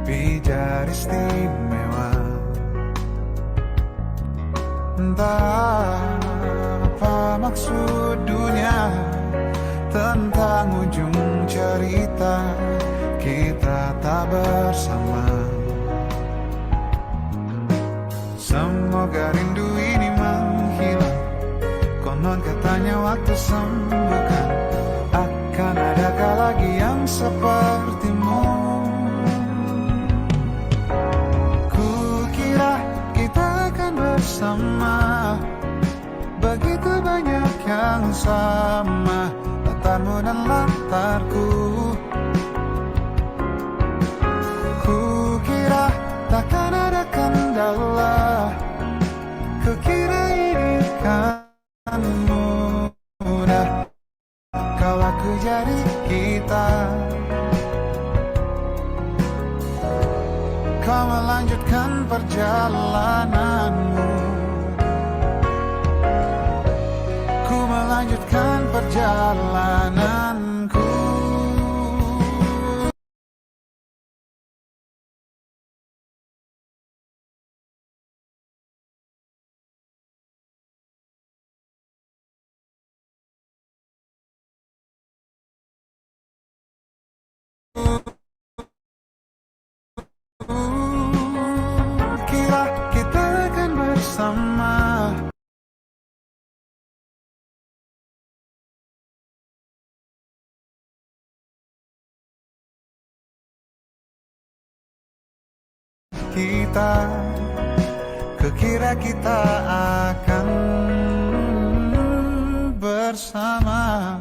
pijar istimewa. Entah apa maksud dunia tentang ujung cerita kita tak bersama. Semoga rindu ini menghilang, konon katanya waktu sembuhkan. Akan adakah lagi yang sepertimu? menelantarku. Kukira takkan ada kendala, kukira ini kan mudah kalau aku jadi kita. Kau melanjutkan perjalananmu, ku melanjutkan perjalananku. Kira kita akan bersama. Kita kukira kita akan bersama.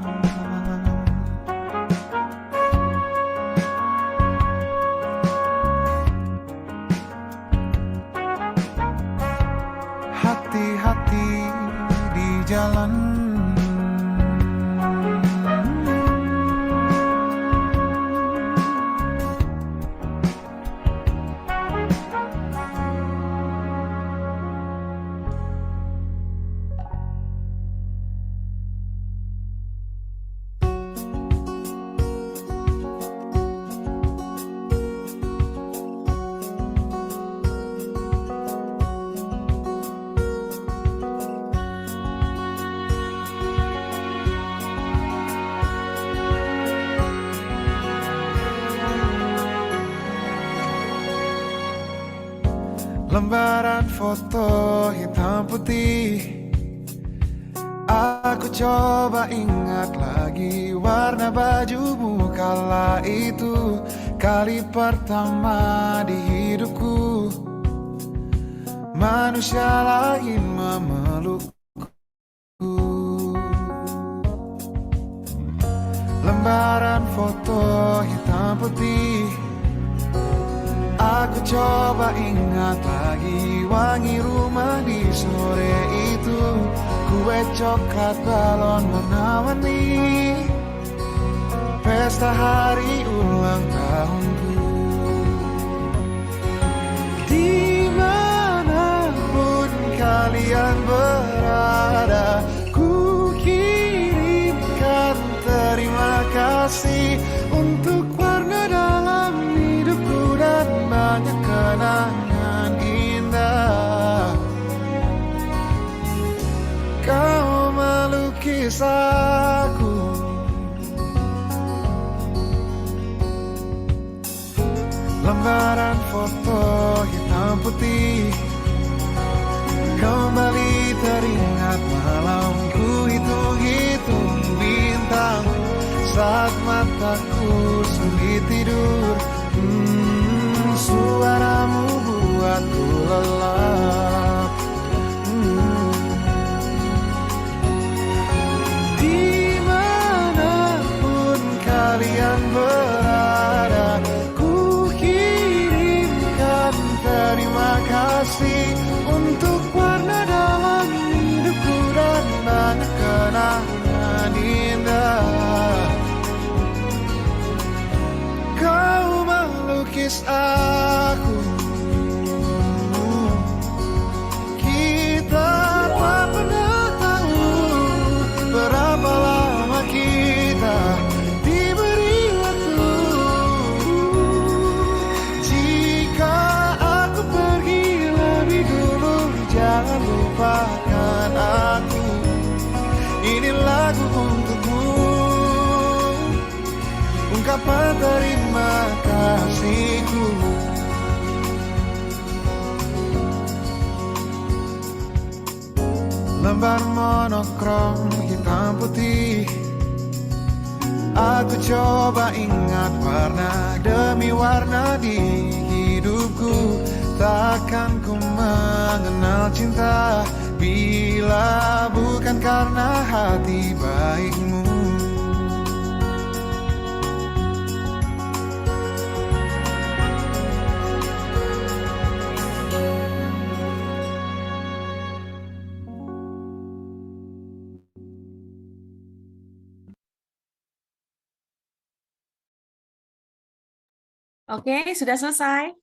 Hati-hati di jalan. Lembaran foto hitam putih, aku coba ingat lagi warna bajumu kala itu. Kali pertama di hidupku manusia lain memelukku. Lembaran foto hitam putih, aku coba ingat lagi wangi rumah di sore itu. Kue coklat balon warna-warni, pesta hari ulang tahunku. Dimanapun kalian berada, ku kirimkan terima kasih untuk warna dalam hidupku dan banyak kenangan indah. Kau melukis aku, lembaran foto hitam putih. Kembali teringat malamku hitung-hitung bintang saat mataku sulit tidur. Suaramu buatku lelap. Dimanapun kalian berada, ku kirimkan terima kasih untuk warna dalam hidupku dan banyak kenangan indah. Kau melukis aku, kita tak pernah tahu berapa lama kita diberi waktu. Jika aku pergi lebih dulu, jangan lupakan aku. Ini lagu untukmu, ungkapan terima kasihku. Lembar monokrom hitam putih, aku coba ingat warna demi warna di hidupku. Takkan ku mengenal cinta bila bukan karena hati baikmu. Oke, sudah selesai?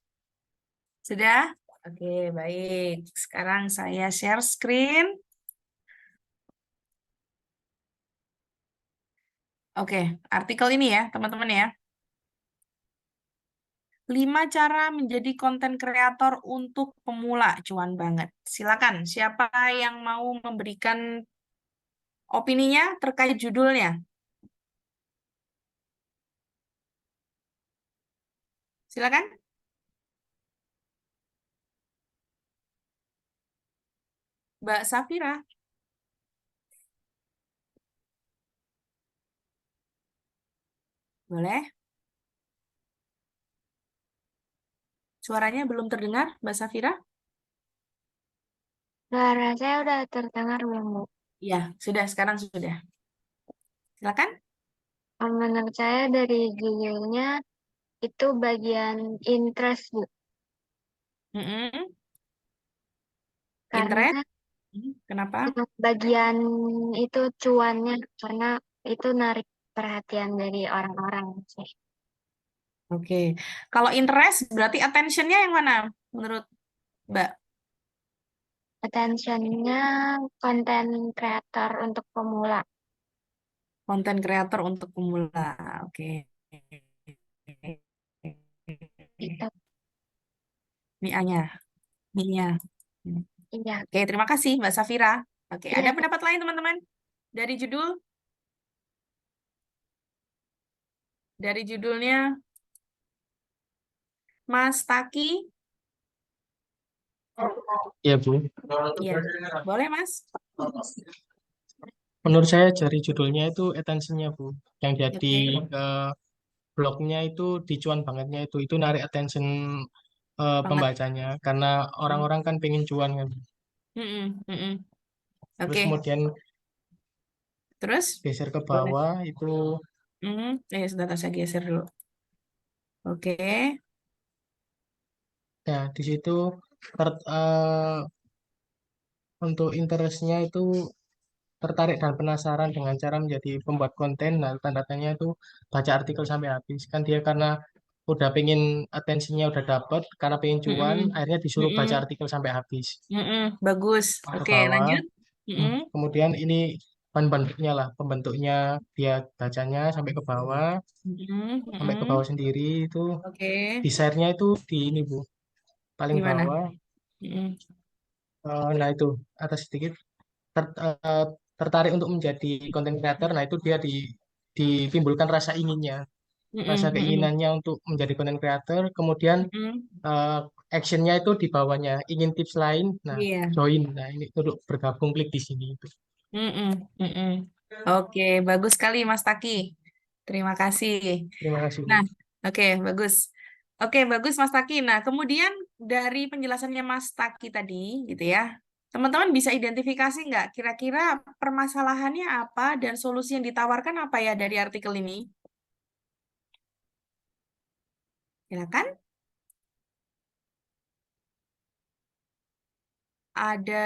Sudah? Oke, baik. Sekarang saya share screen. Oke, artikel ini ya, teman-teman ya. 5 cara menjadi konten kreator untuk pemula, cuan banget. Silakan, siapa yang mau memberikan opininya terkait judulnya? Silakan. Mbak Safira. Boleh? Suaranya belum terdengar, Mbak Safira? Suara saya udah terdengar belum, Bu? Iya, sudah, sekarang sudah. Silakan. Menurut saya dari judulnya itu bagian interest, Bu. Mm-mm. Karena Interest? Kenapa? bagian itu cuannya, karena itu narik perhatian dari orang-orang sih. Oke. Kalau interest berarti attention-nya yang mana menurut Mbak? Attention-nya konten kreator untuk pemula. Konten kreator untuk pemula. Oke. Itu. Ini A-nya. Ini-nya. Iya. Oke, terima kasih Mbak Safira. Oke, Iya. ada pendapat lain teman-teman? Dari judul? Dari judulnya Mas Taki? Ya, Bu. Iya. Boleh, Mas? Menurut saya dari judulnya itu attention-nya, Bu. Yang jadi Oke. blognya itu dicuan bangetnya itu narik attention Banget. pembacanya karena orang-orang kan pengen cuan kan. Mm-mm, mm-mm. Terus Oke. kemudian Terus? geser ke Boleh. bawah itu Sebentar saya geser dulu. Oke. ya di situ untuk interestnya itu tertarik dan penasaran dengan cara menjadi pembuat konten. Nah, tanda-tandanya itu baca artikel sampai habis. Kan dia karena udah pengen atensinya udah dapet, karena pengen cuan, Mm-mm, akhirnya disuruh baca mm-mm, artikel sampai habis. Bagus. Ke Oke, bawah. lanjut. Mm-mm, Kemudian ini pembentuknya lah, pembentuknya dia bacanya sampai ke bawah, mm-mm, sampai ke mm-mm. bawah sendiri itu. Oke. Di share-nya itu di ini, Bu, paling Gimana? bawah. Mm-mm, Nah, itu atas sedikit eh, tertarik untuk menjadi konten creator. Nah, itu dia ditimbulkan rasa inginnya, rasa mm-mm, mm-mm, keinginannya untuk menjadi konten creator. Kemudian mm-mm. eh, actionnya itu di bawahnya, ingin tips lain. Nah, Iya. join. Nah, ini untuk bergabung, klik di sini itu. Mm-mm, mm-mm. Oke, bagus sekali Mas Taki. Terima kasih. Terima kasih, Bu. Nah, oke, bagus. Oke, bagus Mas Taki. Nah, kemudian dari penjelasannya Mas Taki tadi, gitu ya, teman-teman bisa identifikasi nggak kira-kira permasalahannya apa dan solusi yang ditawarkan apa ya dari artikel ini? Silakan. Ada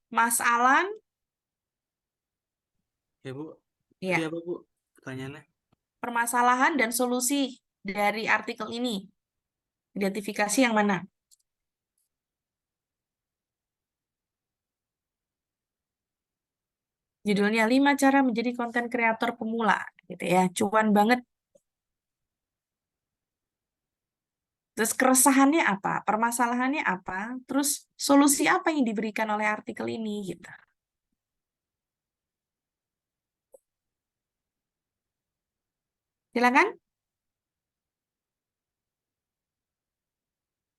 Mas Alan. Ya, Bu. Ya, Tadi apa, Bu? Pertanyaannya? permasalahan dan solusi dari artikel ini. Identifikasi yang mana? Judulnya 5 cara menjadi konten kreator pemula, gitu ya. Cuan banget. Terus keresahannya apa? Permasalahannya apa? Terus solusi apa yang diberikan oleh artikel ini, gitu. Silakan.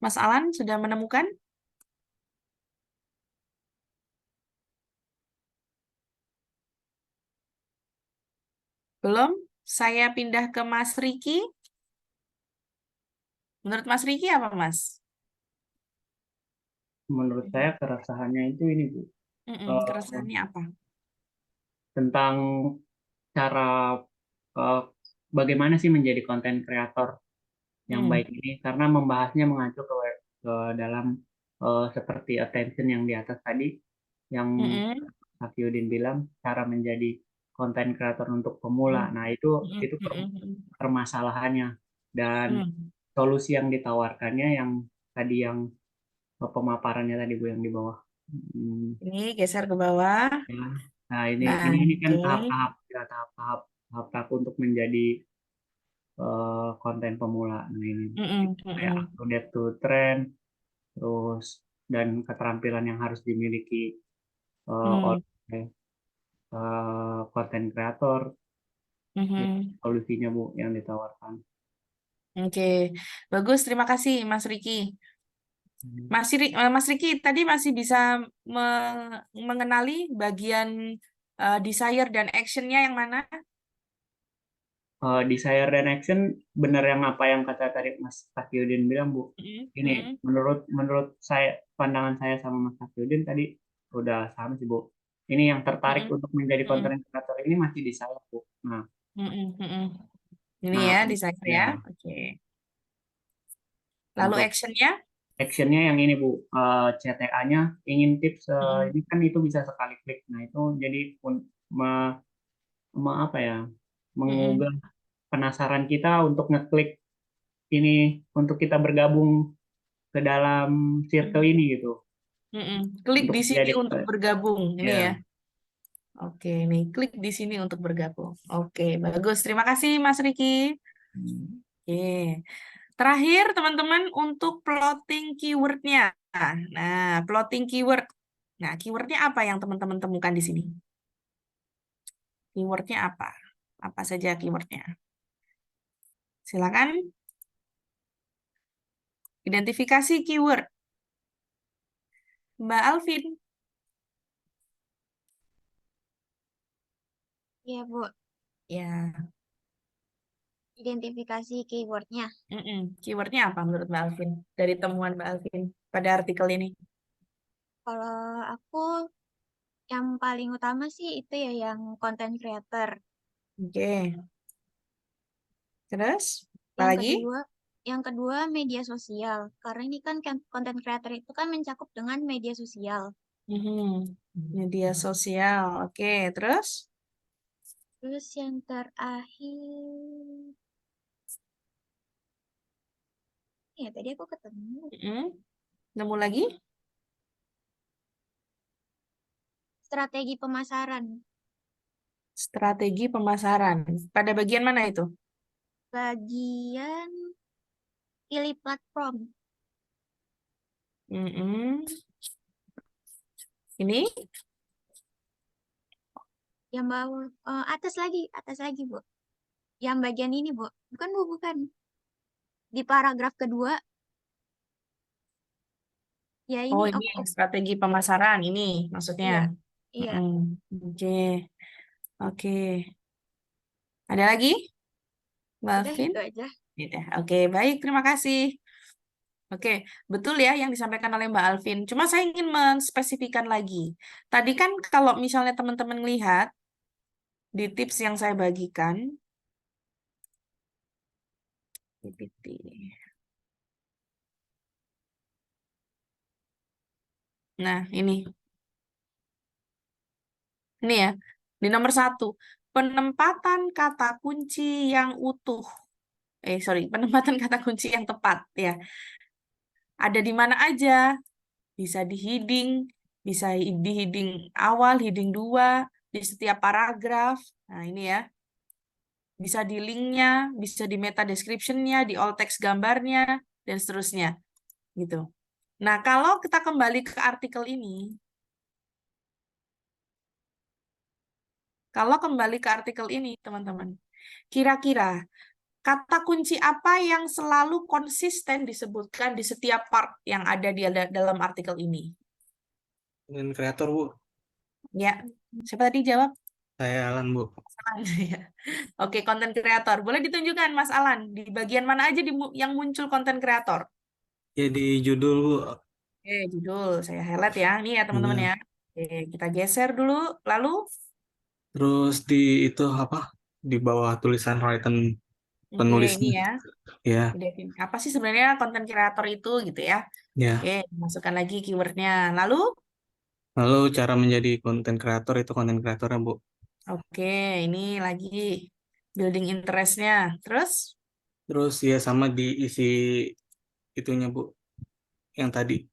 Mas Alan sudah menemukan? Belum? Saya pindah ke Mas Riki. Menurut Mas Riki apa, Mas? Menurut saya keresahannya itu ini, Bu. Keresahannya apa? Tentang cara eh, bagaimana sih menjadi konten kreator yang baik ini, karena membahasnya mengacu ke dalam seperti attention yang di atas tadi, yang Safiuddin bilang cara menjadi konten kreator untuk pemula. Nah, itu permasalahannya. dan Hmm. solusi yang ditawarkannya yang tadi yang pemaparannya tadi Bu yang di bawah. Ini geser ke bawah. Ya. Nah, ini Nah, ini kan oke. tahap-tahap ya, tahap-tahap untuk menjadi konten pemula. Nah, ini kayak up to date to trend, terus dan keterampilan yang harus dimiliki oleh konten kreator. Ya, solusinya Bu yang ditawarkan. Oke, bagus. Terima kasih, Mas Riki. Mas Riki tadi masih bisa mengenali bagian desire dan actionnya yang mana? Desire dan action benar yang apa yang kata tadi Mas Takyudin bilang Bu. Ini menurut saya, pandangan saya sama Mas Takyudin tadi udah sama sih Bu. Ini yang tertarik untuk menjadi content creator ini masih di saya Bu. Nah, Ini ya desire ya. Oke. Lalu untuk actionnya? actionnya yang ini Bu, CTA-nya ingin tips ini kan itu bisa sekali klik. Nah, itu jadi apa ya, mengugah penasaran kita untuk ngeklik ini untuk kita bergabung ke dalam circle ini gitu. Klik Untuk di sini menjadi untuk bergabung. Ini ya. ya. Oke, nih klik di sini untuk bergabung. Oke, bagus. Terima kasih Mas Riki. Oke. Terakhir teman-teman untuk plotting keywordnya. Nah, plotting keyword. Nah, keywordnya apa yang teman-teman temukan di sini? Keywordnya apa? Apa saja keywordnya? Silakan. Identifikasi keyword. Mbak Alvin. Iya, Bu. Ya. Identifikasi keywordnya. Keywordnya apa menurut Mbak Alvin? Dari temuan Mbak Alvin pada artikel ini? Kalau aku yang paling utama sih itu ya yang content creator. Oke. Terus, apa Yang lagi? Yang kedua media sosial. Karena ini kan content creator itu kan mencakup dengan media sosial. Media sosial. Oke, terus? Terus yang terakhir, ya tadi aku ketemu. Nemu lagi? Strategi pemasaran. Strategi pemasaran. Pada bagian mana itu? Bagian pilih platform. Ini? Yang bawah, atas lagi, Bu. Yang bagian ini, Bu. Bukan, Bu, bukan. Di paragraf kedua. Ya, ini. Oh, ini strategi pemasaran ini maksudnya. Iya. Oke. Oke. Ada lagi? Mbak Udah Alvin? itu aja. Oke, baik. Terima kasih. Oke, betul ya yang disampaikan oleh Mbak Alvin. Cuma saya ingin menspesifikan lagi. Tadi kan kalau misalnya teman-teman lihat di tips yang saya bagikan, nah ini ya, di nomor 1, penempatan kata kunci yang utuh. Penempatan kata kunci yang tepat ya. Ada di mana aja? Bisa di heading, bisa di heading awal, heading 2, di setiap paragraf. Nah, ini ya. Bisa di linknya, bisa di meta description-nya, di all text gambarnya, dan seterusnya. Gitu. Nah, kalau kita kembali ke artikel ini, teman-teman, kira-kira kata kunci apa yang selalu konsisten disebutkan di setiap part yang ada di dalam artikel ini? Konten kreator, Bu. Ya, siapa tadi jawab? Saya Alan, Bu. Oke, konten kreator. Boleh ditunjukkan, Mas Alan, di bagian mana aja yang muncul konten kreator? Ya, di judul, Bu. Oke, judul. Saya highlight ya. Ini ya, teman-teman ya. Oke, kita geser dulu. Lalu? Terus di itu apa? Di bawah tulisan written penulisnya. Ini ya. Ya. Apa sih sebenarnya konten kreator itu gitu ya? Ya. Oke, masukkan lagi keywordnya. Lalu cara menjadi konten kreator itu konten kreatornya, Bu. Oke, ini lagi building interest-nya. Terus? Terus ya sama diisi itunya Bu, yang tadi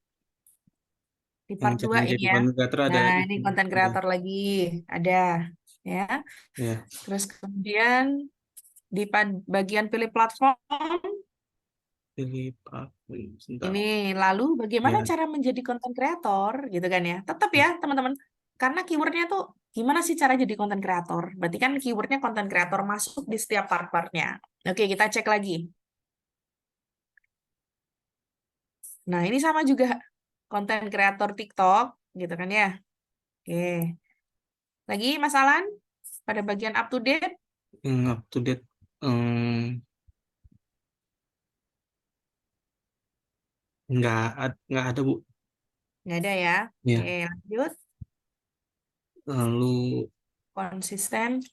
Di yang part 2 jadi ini ya. content creator ada Nah, lagi. ini konten kreator lagi ada ya. Ya. Terus kemudian di bagian pilih platform Pilih platform. Sebentar. ini, lalu bagaimana Ya. cara menjadi konten kreator gitu kan ya. Tetap ya teman-teman, karena keywordnya tuh gimana sih cara jadi konten kreator. Berarti kan keywordnya konten kreator masuk di setiap part-partnya. Oke, kita cek lagi. Nah, ini sama juga konten kreator TikTok gitu kan ya. Oke. Lagi Mas Alan pada bagian up to date. Yang up to date. Nggak ada Bu. Nggak ada ya. Ya. Oke, lanjut. Lalu Konsisten.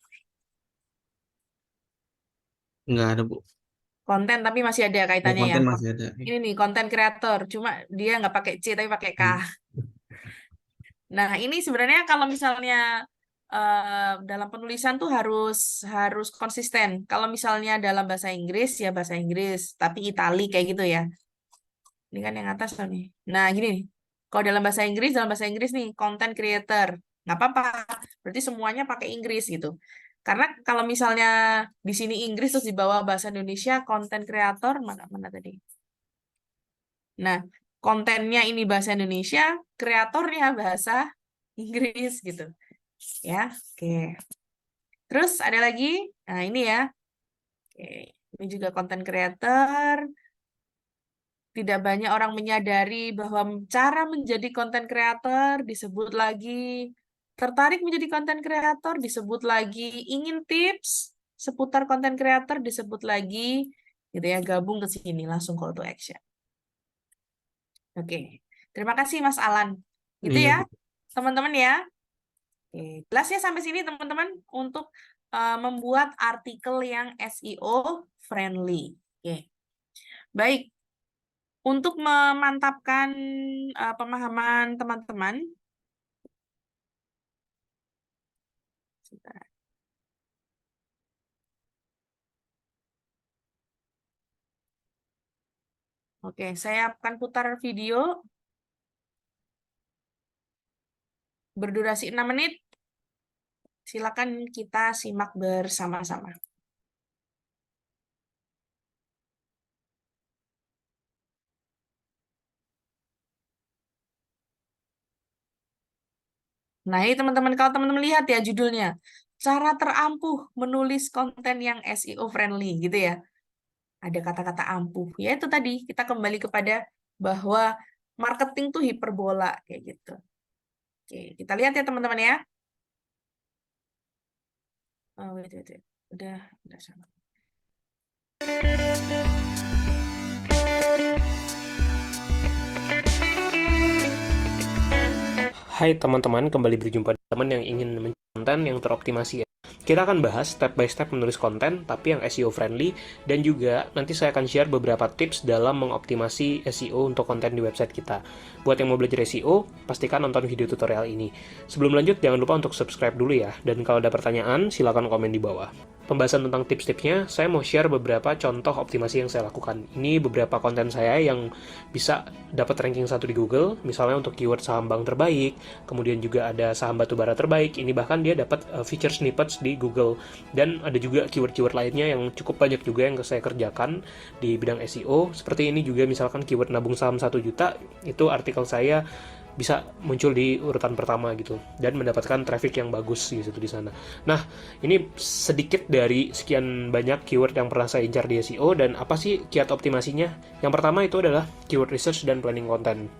nggak ada Bu. Konten tapi masih ada kaitannya ya. Konten masih ada. Ini nih konten kreator, cuma dia nggak pakai C tapi pakai K. Nah, ini sebenarnya kalau misalnya dalam penulisan tuh harus konsisten. Kalau misalnya dalam bahasa Inggris ya bahasa Inggris, tapi itali kayak gitu ya. Ini kan yang atas nih. Nah, gini nih. Kalau dalam bahasa Inggris nih, content creator. Nggak apa-apa. Berarti semuanya pakai Inggris gitu. Karena kalau misalnya di sini Inggris terus di bawah bahasa Indonesia, content creator, mana tadi? Nah, kontennya ini bahasa Indonesia, kreatornya bahasa Inggris gitu. Ya, oke. Terus ada lagi, nah ini ya. Oke, ini juga content creator. Tidak banyak orang menyadari bahwa cara menjadi konten kreator disebut lagi tertarik menjadi konten kreator, disebut lagi ingin tips seputar konten kreator, disebut lagi gitu ya, gabung ke sini langsung call to action. Oke. Terima kasih Mas Alan. Gitu Iya, ya, Bu. teman-teman ya. Oke, jelas ya sampai sini teman-teman untuk membuat artikel yang SEO friendly. Oke. Baik. Untuk memantapkan pemahaman teman-teman, oke, saya akan putar video berdurasi 6 menit. Silakan kita simak bersama-sama. Nah, ini teman-teman, kalau teman-teman lihat ya judulnya, cara terampuh menulis konten yang SEO friendly gitu ya. Ada kata-kata ampuh. Ya itu tadi, kita kembali kepada bahwa marketing tuh hiperbola kayak gitu. Oke, kita lihat ya teman-teman ya. Oh, wait. Udah sama. Hai teman-teman, kembali berjumpa dengan teman yang ingin mencari konten yang teroptimasi ya. Kita akan bahas step by step menulis konten, tapi yang SEO friendly, dan juga nanti saya akan share beberapa tips dalam mengoptimasi SEO untuk konten di website kita. Buat yang mau belajar SEO, pastikan nonton video tutorial ini. Sebelum lanjut, jangan lupa untuk subscribe dulu ya, dan kalau ada pertanyaan, silakan komen di bawah. Pembahasan tentang tips-tipsnya, saya mau share beberapa contoh optimasi yang saya lakukan. Ini beberapa konten saya yang bisa dapat ranking 1 di Google, misalnya untuk keyword saham bank terbaik, kemudian juga ada saham batubara terbaik, ini bahkan dia dapat feature snippets di Google, dan ada juga keyword-keyword lainnya yang cukup banyak juga yang saya kerjakan di bidang SEO, seperti ini juga misalkan keyword nabung saham 1 juta, itu artikel saya bisa muncul di urutan pertama gitu dan mendapatkan traffic yang bagus gitu di sana. Nah, ini sedikit dari sekian banyak keyword yang pernah saya incar di SEO dan apa sih kiat optimasinya? Yang pertama itu adalah keyword research dan planning konten.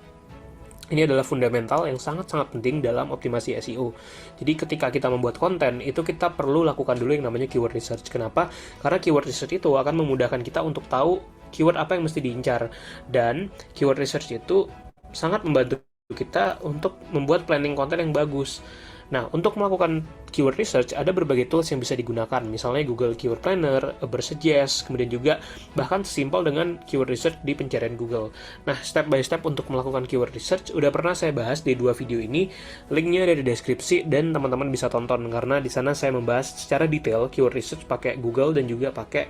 Ini adalah fundamental yang sangat-sangat penting dalam optimasi SEO. Jadi ketika kita membuat konten, itu kita perlu lakukan dulu yang namanya keyword research. Kenapa? Karena keyword research itu akan memudahkan kita untuk tahu keyword apa yang mesti diincar. Dan keyword research itu sangat membantu kita untuk membuat planning konten yang bagus. Nah, untuk melakukan keyword research, ada berbagai tools yang bisa digunakan. Misalnya Google Keyword Planner, Ubersuggest, kemudian juga bahkan sesimpel dengan keyword research di pencarian Google. Nah, step by step untuk melakukan keyword research, udah pernah saya bahas di 2 video ini. Linknya ada di deskripsi, dan teman-teman bisa tonton, karena di sana saya membahas secara detail keyword research pakai Google dan juga pakai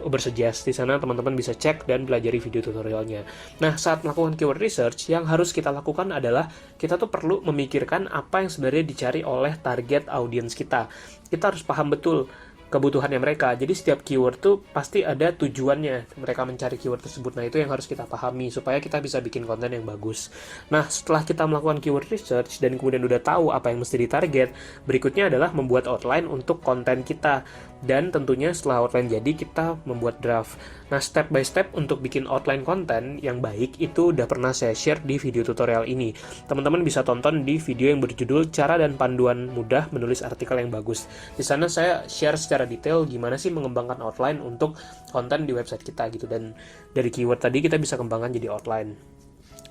Ubersuggest. Di sana teman-teman bisa cek dan pelajari video tutorialnya. Nah, saat melakukan keyword research, yang harus kita lakukan adalah kita tuh perlu memikirkan apa yang sebenarnya dicari oleh target audiens kita. Kita harus paham betul kebutuhannya mereka. Jadi setiap keyword tuh pasti ada tujuannya mereka mencari keyword tersebut. Nah, itu yang harus kita pahami supaya kita bisa bikin konten yang bagus. Nah, setelah kita melakukan keyword research dan kemudian udah tahu apa yang mesti ditarget, berikutnya adalah membuat outline untuk konten kita. Dan tentunya setelah outline jadi, kita membuat draft. Nah, step by step untuk bikin outline konten yang baik itu udah pernah saya share di video tutorial ini. Teman-teman bisa tonton di video yang berjudul Cara dan Panduan Mudah Menulis Artikel yang Bagus. Di sana saya share secara detail gimana sih mengembangkan outline untuk konten di website kita gitu. Dan dari keyword tadi kita bisa kembangkan jadi outline.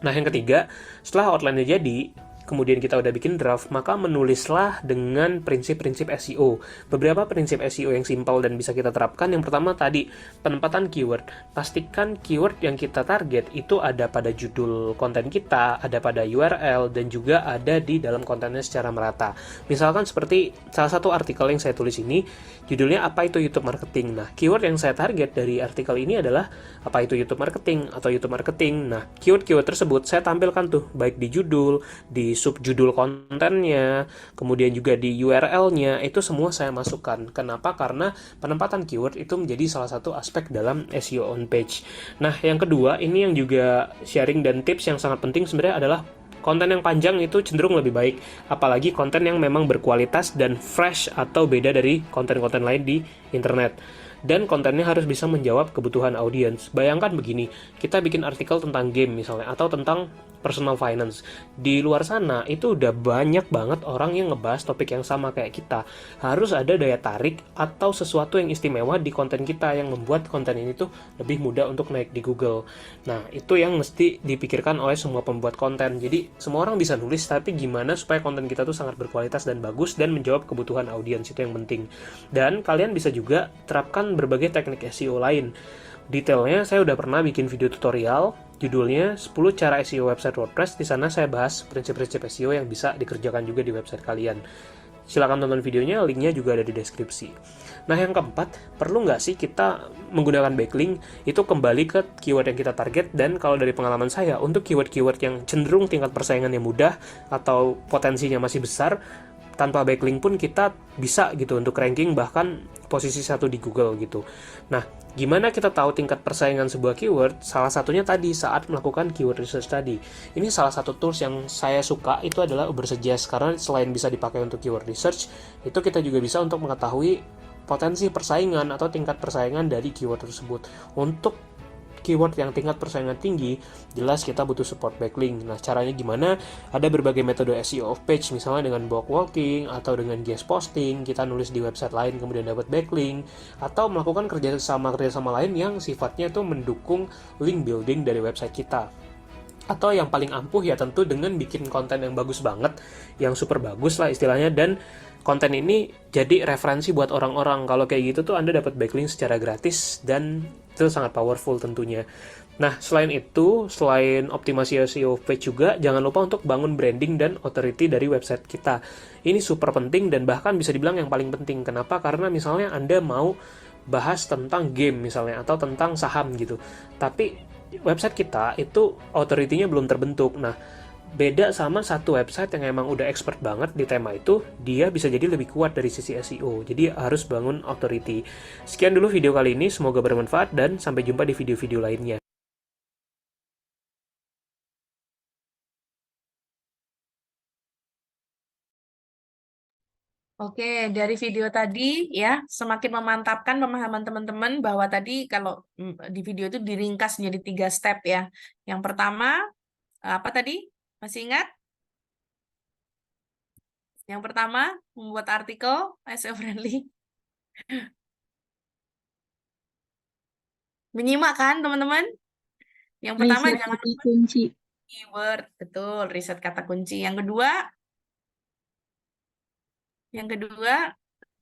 Nah, yang ketiga, setelah outline-nya jadi, kemudian kita udah bikin draft, maka menulislah dengan prinsip-prinsip SEO. Beberapa prinsip SEO yang simpel dan bisa kita terapkan. Yang pertama tadi, penempatan keyword. Pastikan keyword yang kita target itu ada pada judul konten kita, ada pada URL, dan juga ada di dalam kontennya secara merata. Misalkan seperti salah satu artikel yang saya tulis ini, judulnya apa itu YouTube Marketing. Nah, keyword yang saya target dari artikel ini adalah apa itu YouTube Marketing atau YouTube Marketing. Nah, keyword-keyword tersebut saya tampilkan tuh, baik di judul, di subjudul kontennya, kemudian juga di URL-nya, itu semua saya masukkan. Kenapa? Karena penempatan keyword itu menjadi salah satu aspek dalam SEO on page. Nah, yang kedua, ini yang juga sharing dan tips yang sangat penting sebenarnya adalah konten yang panjang itu cenderung lebih baik, apalagi konten yang memang berkualitas dan fresh atau beda dari konten-konten lain di internet. Dan kontennya harus bisa menjawab kebutuhan audiens. Bayangkan begini, kita bikin artikel tentang game misalnya, atau tentang personal finance. Di luar sana itu udah banyak banget orang yang ngebahas topik yang sama kayak kita. Harus ada daya tarik atau sesuatu yang istimewa di konten kita yang membuat konten ini tuh lebih mudah untuk naik di Google. Nah, itu yang mesti dipikirkan oleh semua pembuat konten. Jadi, semua orang bisa nulis, tapi gimana supaya konten kita tuh sangat berkualitas dan bagus dan menjawab kebutuhan audiens, itu yang penting. Dan kalian bisa juga terapkan berbagai teknik SEO lain. Detailnya saya udah pernah bikin video tutorial, judulnya 10 cara SEO website WordPress. Di sana saya bahas prinsip-prinsip SEO yang bisa dikerjakan juga di website kalian. Silakan tonton videonya, linknya juga ada di deskripsi. Nah, yang keempat, perlu nggak sih kita menggunakan backlink? Itu kembali ke keyword yang kita target, dan kalau dari pengalaman saya, untuk keyword-keyword yang cenderung tingkat persaingannya mudah atau potensinya masih besar, tanpa backlink pun kita bisa gitu untuk ranking bahkan posisi 1 di Google gitu. Nah, gimana kita tahu tingkat persaingan sebuah keyword? Salah satunya tadi saat melakukan keyword research tadi. Ini salah satu tools yang saya suka, itu adalah Ubersuggest, karena selain bisa dipakai untuk keyword research, itu kita juga bisa untuk mengetahui potensi persaingan atau tingkat persaingan dari keyword tersebut. Untuk keyword yang tingkat persaingan tinggi, jelas kita butuh support backlink. Nah, caranya gimana? Ada berbagai metode SEO off page, misalnya dengan blog walking atau dengan guest posting, kita nulis di website lain kemudian dapat backlink, atau melakukan kerjasama lain yang sifatnya itu mendukung link building dari website kita. Atau yang paling ampuh ya tentu dengan bikin konten yang bagus banget, yang super bagus lah istilahnya, dan konten ini jadi referensi buat orang-orang. Kalau kayak gitu tuh Anda dapat backlink secara gratis dan itu sangat powerful tentunya. Nah, selain itu, selain optimasi SEO page juga, jangan lupa untuk bangun branding dan authority dari website kita. Ini super penting dan bahkan bisa dibilang yang paling penting. Kenapa? Karena misalnya Anda mau bahas tentang game misalnya atau tentang saham gitu. Tapi website kita itu authority-nya belum terbentuk. Nah, beda sama satu website yang emang udah expert banget di tema itu, dia bisa jadi lebih kuat dari sisi SEO. Jadi harus bangun authority. Sekian dulu video kali ini, semoga bermanfaat dan sampai jumpa di video-video lainnya. Oke, dari video tadi ya, semakin memantapkan pemahaman teman-teman bahwa tadi kalau di video itu diringkas menjadi 3 step ya. Yang pertama, apa tadi? Masih ingat? Yang pertama, membuat artikel SEO friendly. Menyimak kan, teman-teman? Yang pertama, Riset jangan kata lupa kunci. keyword. Betul, riset kata kunci. Yang kedua,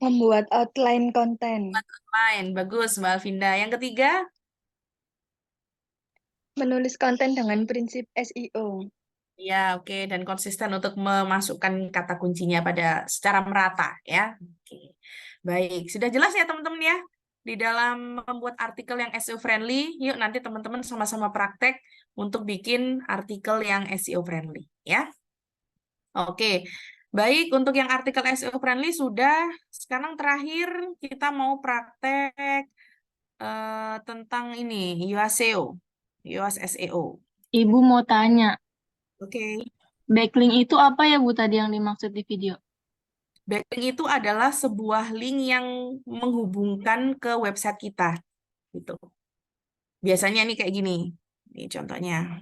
Membuat outline konten. outline. Bagus, Mbak Alvinda. Yang ketiga, Menulis konten dengan prinsip SEO. ya, oke, dan konsisten untuk memasukkan kata kuncinya pada secara merata ya. Oke. Baik, sudah jelas ya teman-teman ya? di dalam membuat artikel yang SEO friendly. Yuk nanti teman-teman sama-sama praktek untuk bikin artikel yang SEO friendly ya. Oke. Baik, untuk yang artikel SEO friendly sudah. Sekarang terakhir kita mau praktek tentang ini Yoast SEO. Yoast SEO. Ibu mau tanya, Oke. backlink itu apa ya Bu tadi yang dimaksud di video? Backlink itu adalah sebuah link yang menghubungkan ke website kita, gitu. Biasanya ini kayak gini. Ini contohnya.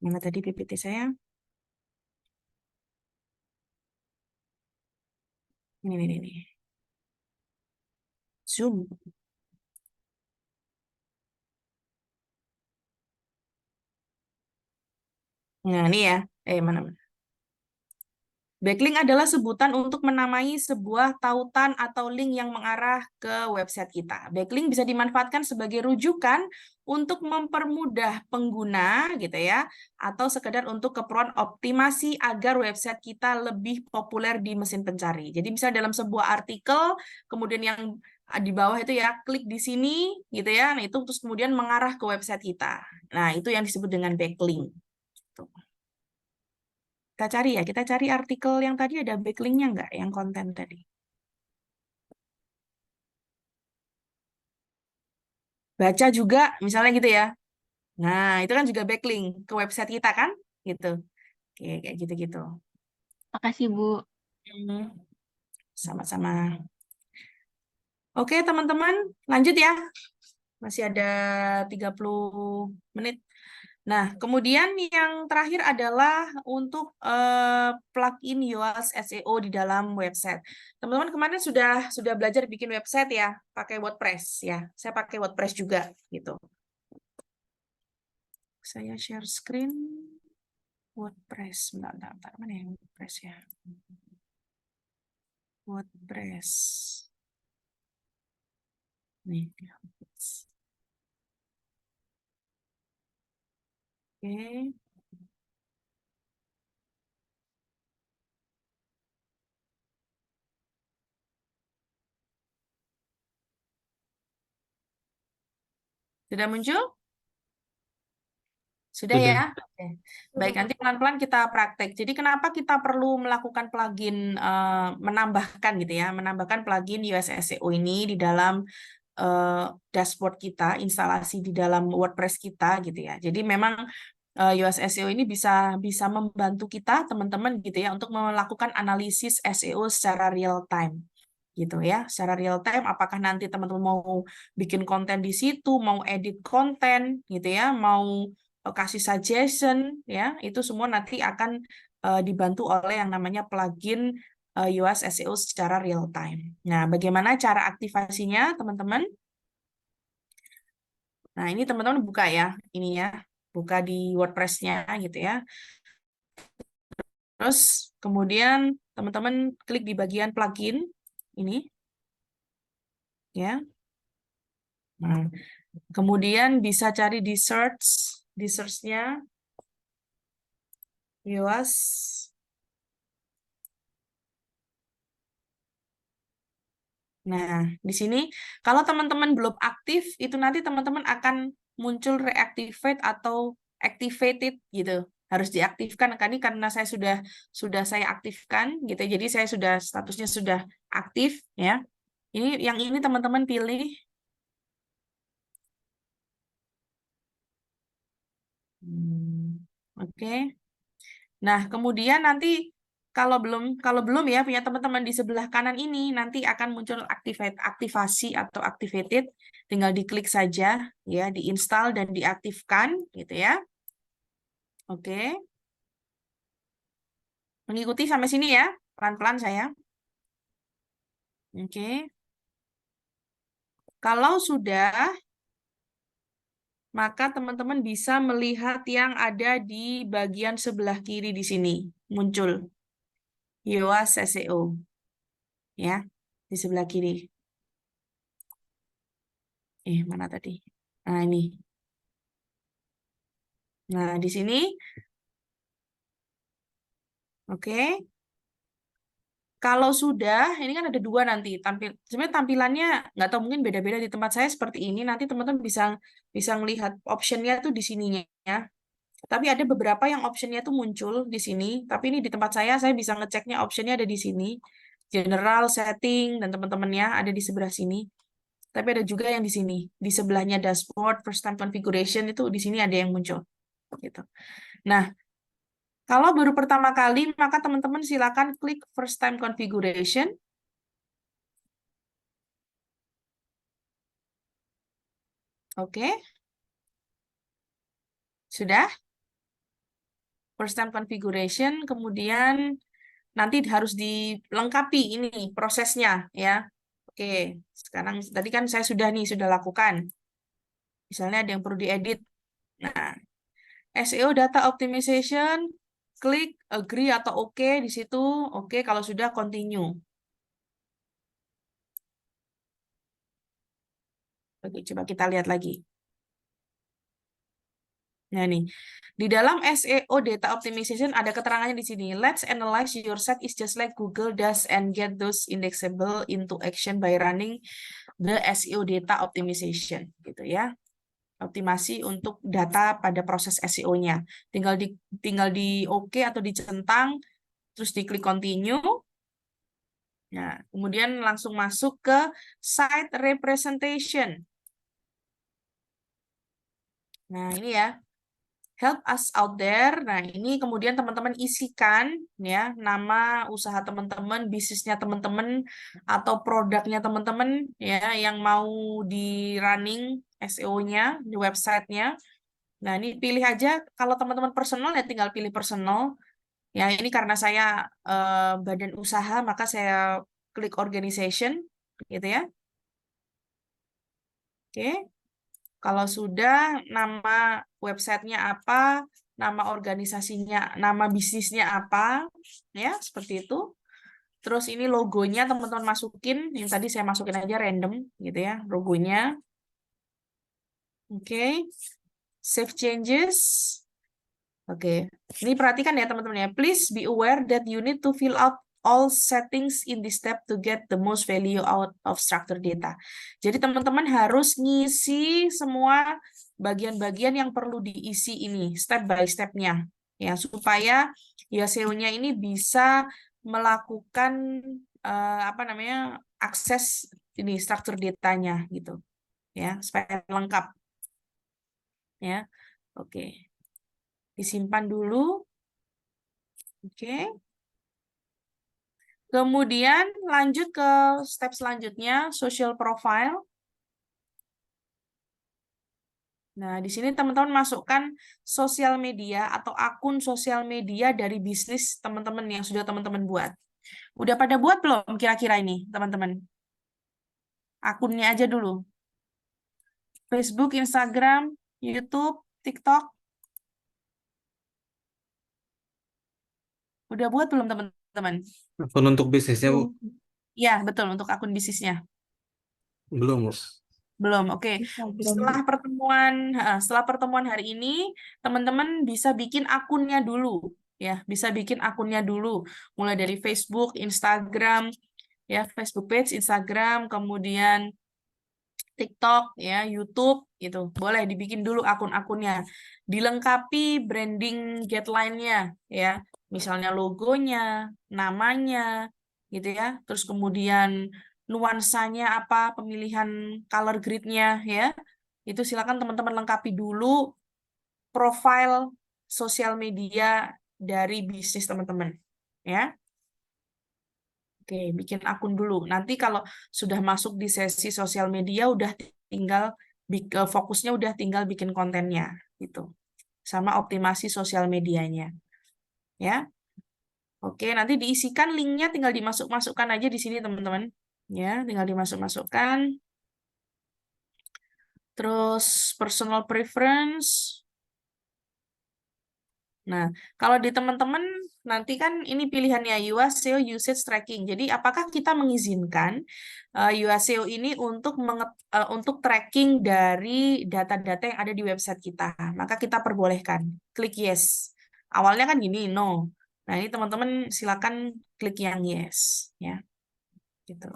Mana tadi PPT saya? Ini. Zoom. Nah, ini ya. Mana? Backlink adalah sebutan untuk menamai sebuah tautan atau link yang mengarah ke website kita. Backlink bisa dimanfaatkan sebagai rujukan untuk mempermudah pengguna gitu ya, atau sekedar untuk keperluan optimasi agar website kita lebih populer di mesin pencari. Jadi bisa dalam sebuah artikel, kemudian yang di bawah itu ya, klik di sini gitu ya, nah itu terus kemudian mengarah ke website kita. Nah, itu yang disebut dengan backlink. Tuh. Kita cari artikel yang tadi ada backlinknya nggak, yang konten tadi. Baca juga, misalnya gitu ya. Nah, itu kan juga backlink ke website kita kan, gitu. Oke, kayak gitu-gitu. Makasih Bu. Sama-sama. Oke, teman-teman, lanjut ya. Masih ada 30 menit. Nah, kemudian yang terakhir adalah untuk plugin Yoast SEO di dalam website. Teman-teman kemarin sudah belajar bikin website ya, pakai WordPress ya. Saya pakai WordPress juga gitu. Saya share screen WordPress. Bentar. Mana yang WordPress ya? WordPress. Nih, Oke. Sudah muncul? Sudah ya? Oke. Baik, nanti pelan-pelan kita praktek. Jadi kenapa kita perlu melakukan plugin, menambahkan gitu ya, menambahkan plugin Yoast SEO ini di dalam dashboard kita, instalasi di dalam WordPress kita gitu ya. Jadi memang Yoast SEO ini bisa membantu kita teman-teman gitu ya untuk melakukan analisis SEO secara real time gitu ya. Secara real time apakah nanti teman-teman mau bikin konten di situ, mau edit konten gitu ya, mau kasih suggestion ya, itu semua nanti akan dibantu oleh yang namanya plugin Yoast SEO secara real time. Nah, bagaimana cara aktivasinya, teman-teman? Nah, ini teman-teman buka ya, ini ya, buka di WordPress-nya gitu ya. Terus kemudian teman-teman klik di bagian plugin ini, ya. Nah, kemudian bisa cari di search-nya Yoast. Nah, di sini kalau teman-teman belum aktif, itu nanti teman-teman akan muncul reactivate atau activated gitu. Harus diaktifkan kan, ini karena saya sudah saya aktifkan gitu. Jadi saya sudah statusnya sudah aktif ya. Ini yang ini teman-teman pilih. Oke. Nah, kemudian nanti kalau belum ya punya teman-teman di sebelah kanan ini nanti akan muncul aktivasi atau activated, tinggal diklik saja ya, diinstal dan diaktifkan gitu ya. Oke. Mengikuti sampai sini ya, pelan-pelan saya. Oke. Kalau sudah, maka teman-teman bisa melihat yang ada di bagian sebelah kiri di sini muncul Yoast SEO ya, di sebelah kiri. Mana tadi? Nah, ini. Nah, di sini. Oke. Kalau sudah, ini kan ada dua nanti sebenarnya tampilannya nggak tahu mungkin beda-beda di tempat saya seperti ini. Nanti teman-teman bisa melihat optionnya tuh di sininya ya. Tapi ada beberapa yang optionnya tuh muncul di sini. Tapi ini di tempat saya bisa ngeceknya optionnya ada di sini. General, setting, dan teman-temannya ada di sebelah sini. Tapi ada juga yang di sini. Di sebelahnya dashboard, first time configuration itu di sini ada yang muncul. Gitu. Nah, kalau baru pertama kali, maka teman-teman silakan klik first time configuration. Oke. Sudah? First time configuration, kemudian nanti harus dilengkapi ini prosesnya ya. Oke, sekarang tadi kan saya sudah lakukan. Misalnya ada yang perlu diedit. Nah, SEO data optimization, klik agree atau oke di situ. Oke, kalau sudah continue. Oke, coba kita lihat lagi. Nah, nih. Di dalam SEO data optimization ada keterangannya di sini. Let's analyze your site is just like Google does and get those indexable into action by running the SEO data optimization gitu ya. Optimasi untuk data pada proses SEO-nya. Tinggal di oke atau dicentang, terus diklik continue. Nah, kemudian langsung masuk ke site representation. Nah, ini ya. Help us out there. Nah, ini kemudian teman-teman isikan ya nama usaha teman-teman, bisnisnya teman-teman atau produknya teman-teman ya yang mau di running SEO-nya di websitenya. Nah, ini pilih aja kalau teman-teman personal ya tinggal pilih personal. Ya, ini karena saya badan usaha maka saya klik organization gitu ya. Oke. Kalau sudah, nama websitenya apa, nama organisasinya, nama bisnisnya apa, ya seperti itu. Terus ini logonya teman-teman masukin, yang tadi saya masukin aja random, gitu ya, logonya. Oke, save changes. Oke, ini perhatikan ya teman-teman ya. Please be aware that you need to fill out all settings in this step to get the most value out of structured data. Jadi teman-teman harus ngisi semua bagian-bagian yang perlu diisi ini step by step-nya ya supaya ya SEO-nya ini bisa melakukan akses ini structured datanya gitu ya supaya lengkap ya. Oke. Disimpan dulu. Oke. Kemudian lanjut ke step selanjutnya, social profile. Nah, di sini teman-teman masukkan sosial media atau akun sosial media dari bisnis teman-teman yang sudah teman-teman buat. Udah pada buat belum kira-kira ini, teman-teman? Akunnya aja dulu. Facebook, Instagram, YouTube, TikTok. Udah buat belum, teman-teman? Akun untuk bisnisnya, Bu? Ya, betul. Untuk akun bisnisnya. Belum, Bu. Belum, oke. Setelah pertemuan hari ini, teman-teman bisa bikin akunnya dulu. Ya, bisa bikin akunnya dulu. Mulai dari Facebook, Instagram, ya, Facebook page, Instagram, kemudian TikTok, ya, YouTube, gitu. Boleh dibikin dulu akun-akunnya. Dilengkapi branding guideline-nya, ya. Misalnya logonya, namanya, gitu ya. Terus kemudian nuansanya apa, pemilihan color grid-nya, ya. Itu silakan teman-teman lengkapi dulu profil sosial media dari bisnis teman-teman, ya. Oke, bikin akun dulu. Nanti kalau sudah masuk di sesi sosial media, udah tinggal fokusnya udah tinggal bikin kontennya, gitu. Sama optimasi sosial medianya, ya. Oke, nanti diisikan linknya, tinggal dimasukkan aja di sini, teman-teman. Ya, tinggal dimasukkan. Terus personal preference. Nah, kalau di teman-teman nanti kan ini pilihannya USEO usage tracking. Jadi apakah kita mengizinkan USEO ini untuk tracking dari data-data yang ada di website kita? Maka kita perbolehkan. Klik yes. Awalnya kan gini, no. Nah, ini teman-teman silakan klik yang yes ya. Gitu.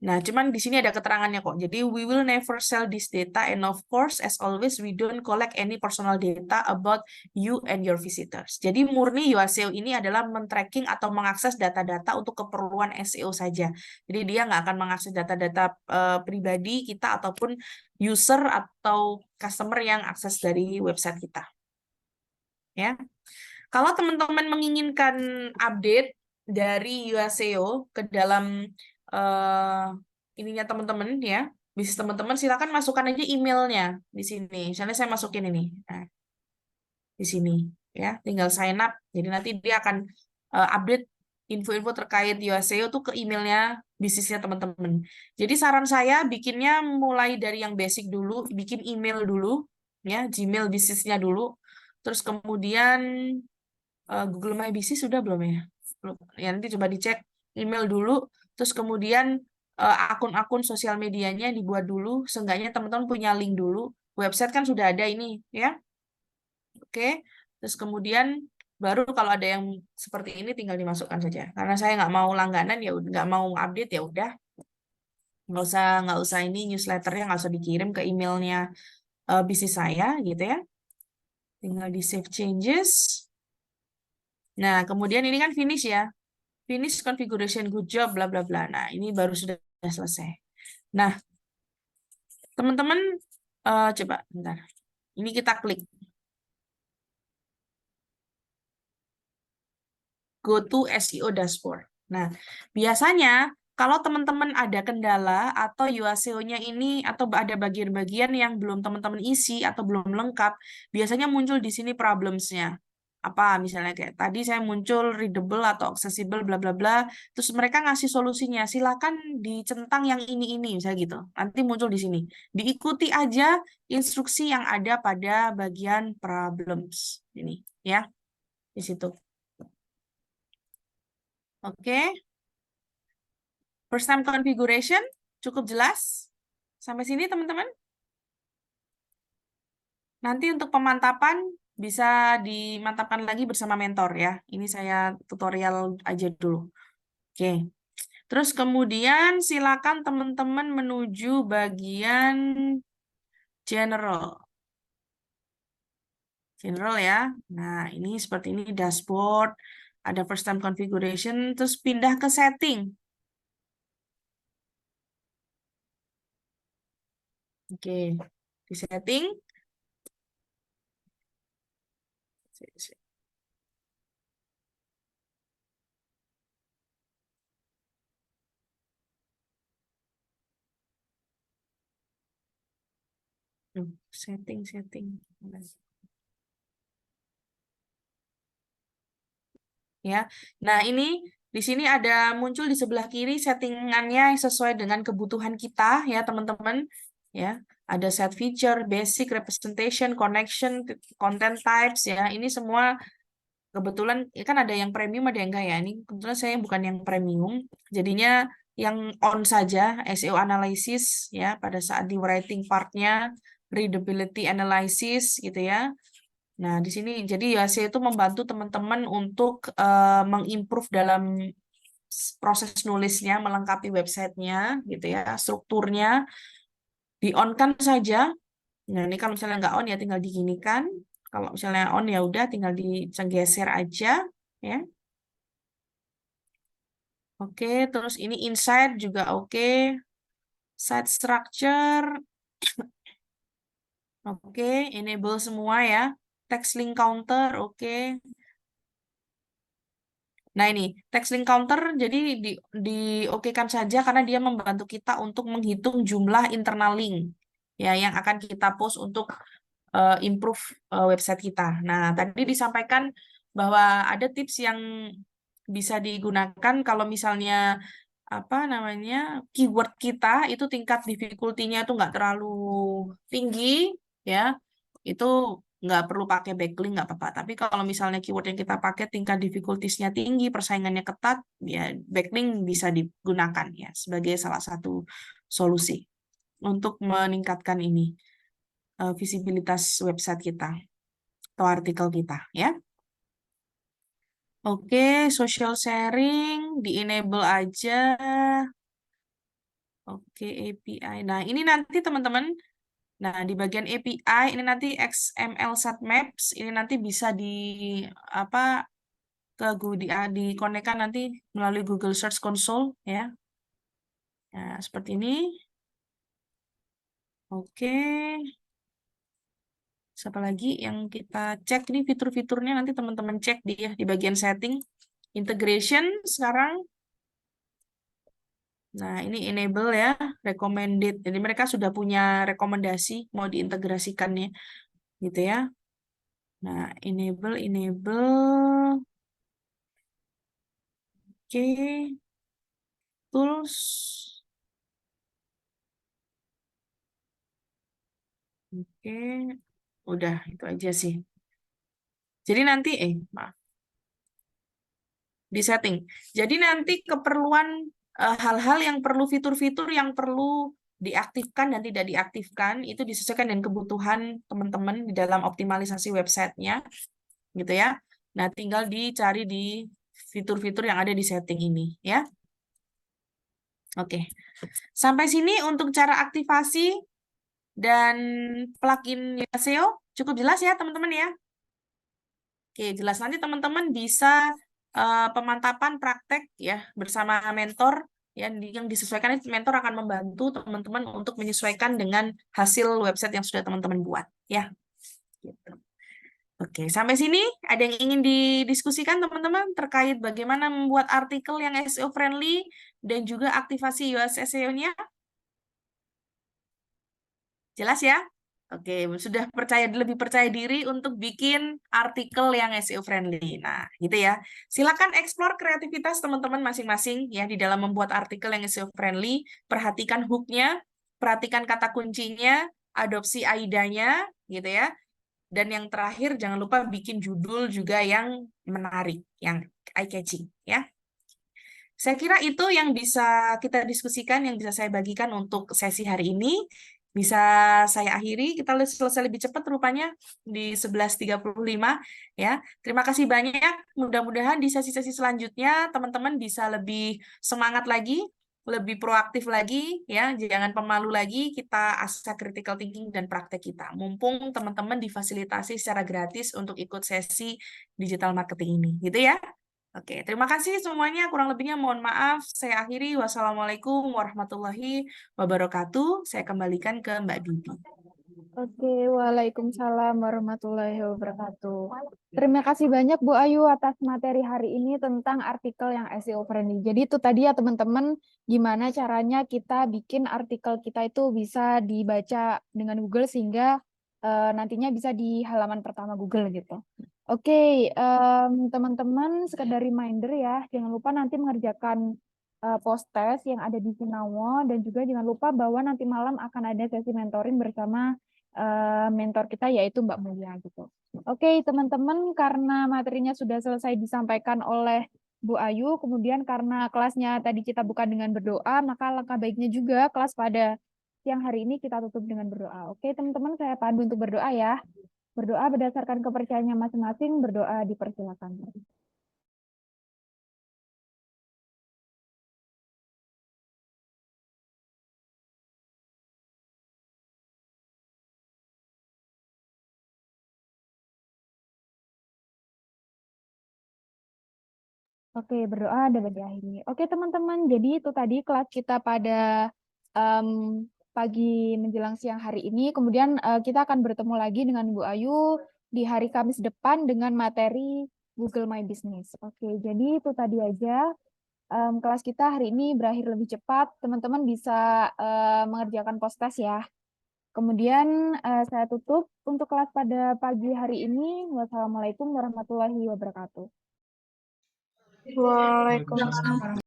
Nah, cuman di sini ada keterangannya kok. Jadi, we will never sell this data and of course, as always, we don't collect any personal data about you and your visitors. Jadi, murni SEO ini adalah men-tracking atau mengakses data-data untuk keperluan SEO saja. Jadi, dia nggak akan mengakses data-data pribadi kita ataupun user atau customer yang akses dari website kita. Ya. Kalau teman-teman menginginkan update dari SEO ke dalam ininya teman-teman ya, bisnis teman-teman silakan masukkan aja emailnya di sini. Misalnya saya masukin ini, nah, di sini ya, tinggal sign up. Jadi nanti dia akan update info-info terkait SEO tuh ke emailnya bisnisnya teman-teman. Jadi saran saya bikinnya mulai dari yang basic dulu, bikin email dulu ya, Gmail bisnisnya dulu, terus kemudian Google My Business sudah belum ya? Belum. Ya nanti coba dicek email dulu, terus kemudian akun-akun sosial medianya dibuat dulu, seenggaknya teman-teman punya link dulu. Website kan sudah ada ini, ya. Oke, terus kemudian baru kalau ada yang seperti ini tinggal dimasukkan saja. Karena saya nggak mau langganan ya, nggak mau update ya udah, nggak usah ini newsletternya nggak usah dikirim ke emailnya bisnis saya gitu ya. Tinggal di save changes. Nah, kemudian ini kan finish ya. Finish configuration, good job, bla bla bla. Nah, ini baru sudah selesai. Nah, teman-teman coba bentar. Ini kita klik. Go to SEO dashboard. Nah, biasanya kalau teman-teman ada kendala atau SEO-nya ini atau ada bagian-bagian yang belum teman-teman isi atau belum lengkap, biasanya muncul di sini problems-nya. Apa misalnya kayak tadi saya muncul readable atau accessible bla bla bla, terus mereka ngasih solusinya, silakan dicentang yang ini misalnya gitu. Nanti muncul di sini. Diikuti aja instruksi yang ada pada bagian problems ini ya. Di situ. Oke. First time configuration cukup jelas? Sampai sini teman-teman? Nanti untuk pemantapan bisa dimantapkan lagi bersama mentor ya. Ini saya tutorial aja dulu. Oke. Terus kemudian silakan teman-teman menuju bagian general. General ya. Nah, ini seperti ini dashboard, ada first time configuration, terus pindah ke setting. Oke, di setting. Setting. Ya, nah ini di sini ada muncul di sebelah kiri settingannya sesuai dengan kebutuhan kita ya teman-teman. Ya, ada set feature, basic, representation, connection, content types ya. Ini semua kebetulan ya kan ada yang premium ada yang enggak ya. Ini kebetulan saya bukan yang premium, jadinya yang on saja SEO analysis ya pada saat di writing partnya, readability analysis gitu ya. Nah, di sini jadi SEO itu membantu teman-teman untuk mengimprove dalam proses nulisnya, melengkapi websitenya gitu ya, strukturnya di-on-kan saja. Nah, ini kalau misalnya nggak on ya tinggal diginikan. Kalau misalnya on ya udah tinggal digeser aja ya. Oke, terus ini inside juga oke. Site structure. Oke, enable semua ya. Text link counter oke. Nah, ini text link counter jadi diokekan saja karena dia membantu kita untuk menghitung jumlah internal link ya yang akan kita post untuk improve website kita. Nah, tadi disampaikan bahwa ada tips yang bisa digunakan kalau misalnya apa namanya keyword kita itu tingkat difficulty-nya itu nggak terlalu tinggi ya, itu nggak perlu pakai backlink nggak apa-apa. Tapi kalau misalnya keyword yang kita pakai tingkat difficulties-nya tinggi, persaingannya ketat, ya backlink bisa digunakan ya sebagai salah satu solusi untuk meningkatkan ini visibilitas website kita atau artikel kita ya. Oke, social sharing di-enable aja. Oke, API. Nah, ini nanti teman-teman, nah di bagian API ini nanti XML Maps ini nanti bisa apa ke dikonekkan nanti melalui Google Search Console ya. Nah, seperti ini. Oke. Siapa lagi yang kita cek ini fitur-fiturnya nanti teman-teman cek di bagian setting. Integration sekarang. Nah, ini enable ya, recommended. Jadi mereka sudah punya rekomendasi mau diintegrasikannya gitu ya. Nah, enable. Oke. Tools. Oke. Udah, itu aja sih. Jadi nanti, maaf. Di setting. Jadi nanti keperluan hal-hal yang perlu fitur-fitur yang perlu diaktifkan dan tidak diaktifkan itu disesuaikan dengan kebutuhan teman-teman di dalam optimalisasi websitenya, gitu ya. Nah, tinggal dicari di fitur-fitur yang ada di setting ini, ya. Oke. Sampai sini untuk cara aktivasi dan plugin SEO cukup jelas ya, teman-teman ya. Oke, jelas. Nanti teman-teman bisa pemantapan praktek ya bersama mentor yang disesuaikan, mentor akan membantu teman-teman untuk menyesuaikan dengan hasil website yang sudah teman-teman buat ya. Gitu. Oke, sampai sini ada yang ingin didiskusikan teman-teman terkait bagaimana membuat artikel yang SEO friendly dan juga aktivasi URL SEO-nya? Jelas ya? Oke, sudah lebih percaya diri untuk bikin artikel yang SEO friendly. Nah, gitu ya. Silakan explore kreativitas teman-teman masing-masing ya di dalam membuat artikel yang SEO friendly. Perhatikan hook-nya, perhatikan kata kuncinya, adopsi AIDA-nya, gitu ya. Dan yang terakhir jangan lupa bikin judul juga yang menarik, yang eye-catching ya. Saya kira itu yang bisa kita diskusikan, yang bisa saya bagikan untuk sesi hari ini. Bisa saya akhiri, kita selesai lebih cepat rupanya di 11.35 ya. Terima kasih banyak. Mudah-mudahan di sesi-sesi selanjutnya teman-teman bisa lebih semangat lagi, lebih proaktif lagi ya. Jangan pemalu lagi, kita asah critical thinking dan praktek kita. Mumpung teman-teman difasilitasi secara gratis untuk ikut sesi digital marketing ini, gitu ya. Oke, terima kasih semuanya. Kurang lebihnya mohon maaf. Saya akhiri. Wassalamualaikum warahmatullahi wabarakatuh. Saya kembalikan ke Mbak Bibi. Oke, waalaikumsalam warahmatullahi wabarakatuh. Terima kasih banyak Bu Ayu atas materi hari ini tentang artikel yang SEO friendly. Jadi itu tadi ya teman-teman, gimana caranya kita bikin artikel kita itu bisa dibaca dengan Google sehingga nantinya bisa di halaman pertama Google gitu. Oke, teman-teman sekedar reminder ya, jangan lupa nanti mengerjakan post test yang ada di Sinawo, dan juga jangan lupa bahwa nanti malam akan ada sesi mentoring bersama mentor kita yaitu Mbak Mulia gitu. Oke, teman-teman, karena materinya sudah selesai disampaikan oleh Bu Ayu, kemudian karena kelasnya tadi kita buka dengan berdoa, maka langkah baiknya juga kelas pada siang hari ini kita tutup dengan berdoa. Oke, teman-teman, saya pandu untuk berdoa ya. Berdoa berdasarkan kepercayaannya masing-masing, berdoa dipersilakan. Oke, berdoa dapat diakhiri. Oke, teman-teman, jadi itu tadi kelas kita pada pagi menjelang siang hari ini. Kemudian kita akan bertemu lagi dengan Bu Ayu di hari Kamis depan dengan materi Google My Business. Oke, jadi itu tadi aja. Kelas kita hari ini berakhir lebih cepat. Teman-teman bisa mengerjakan post test ya. Kemudian saya tutup untuk kelas pada pagi hari ini. Wassalamualaikum warahmatullahi wabarakatuh. Waalaikumsalam.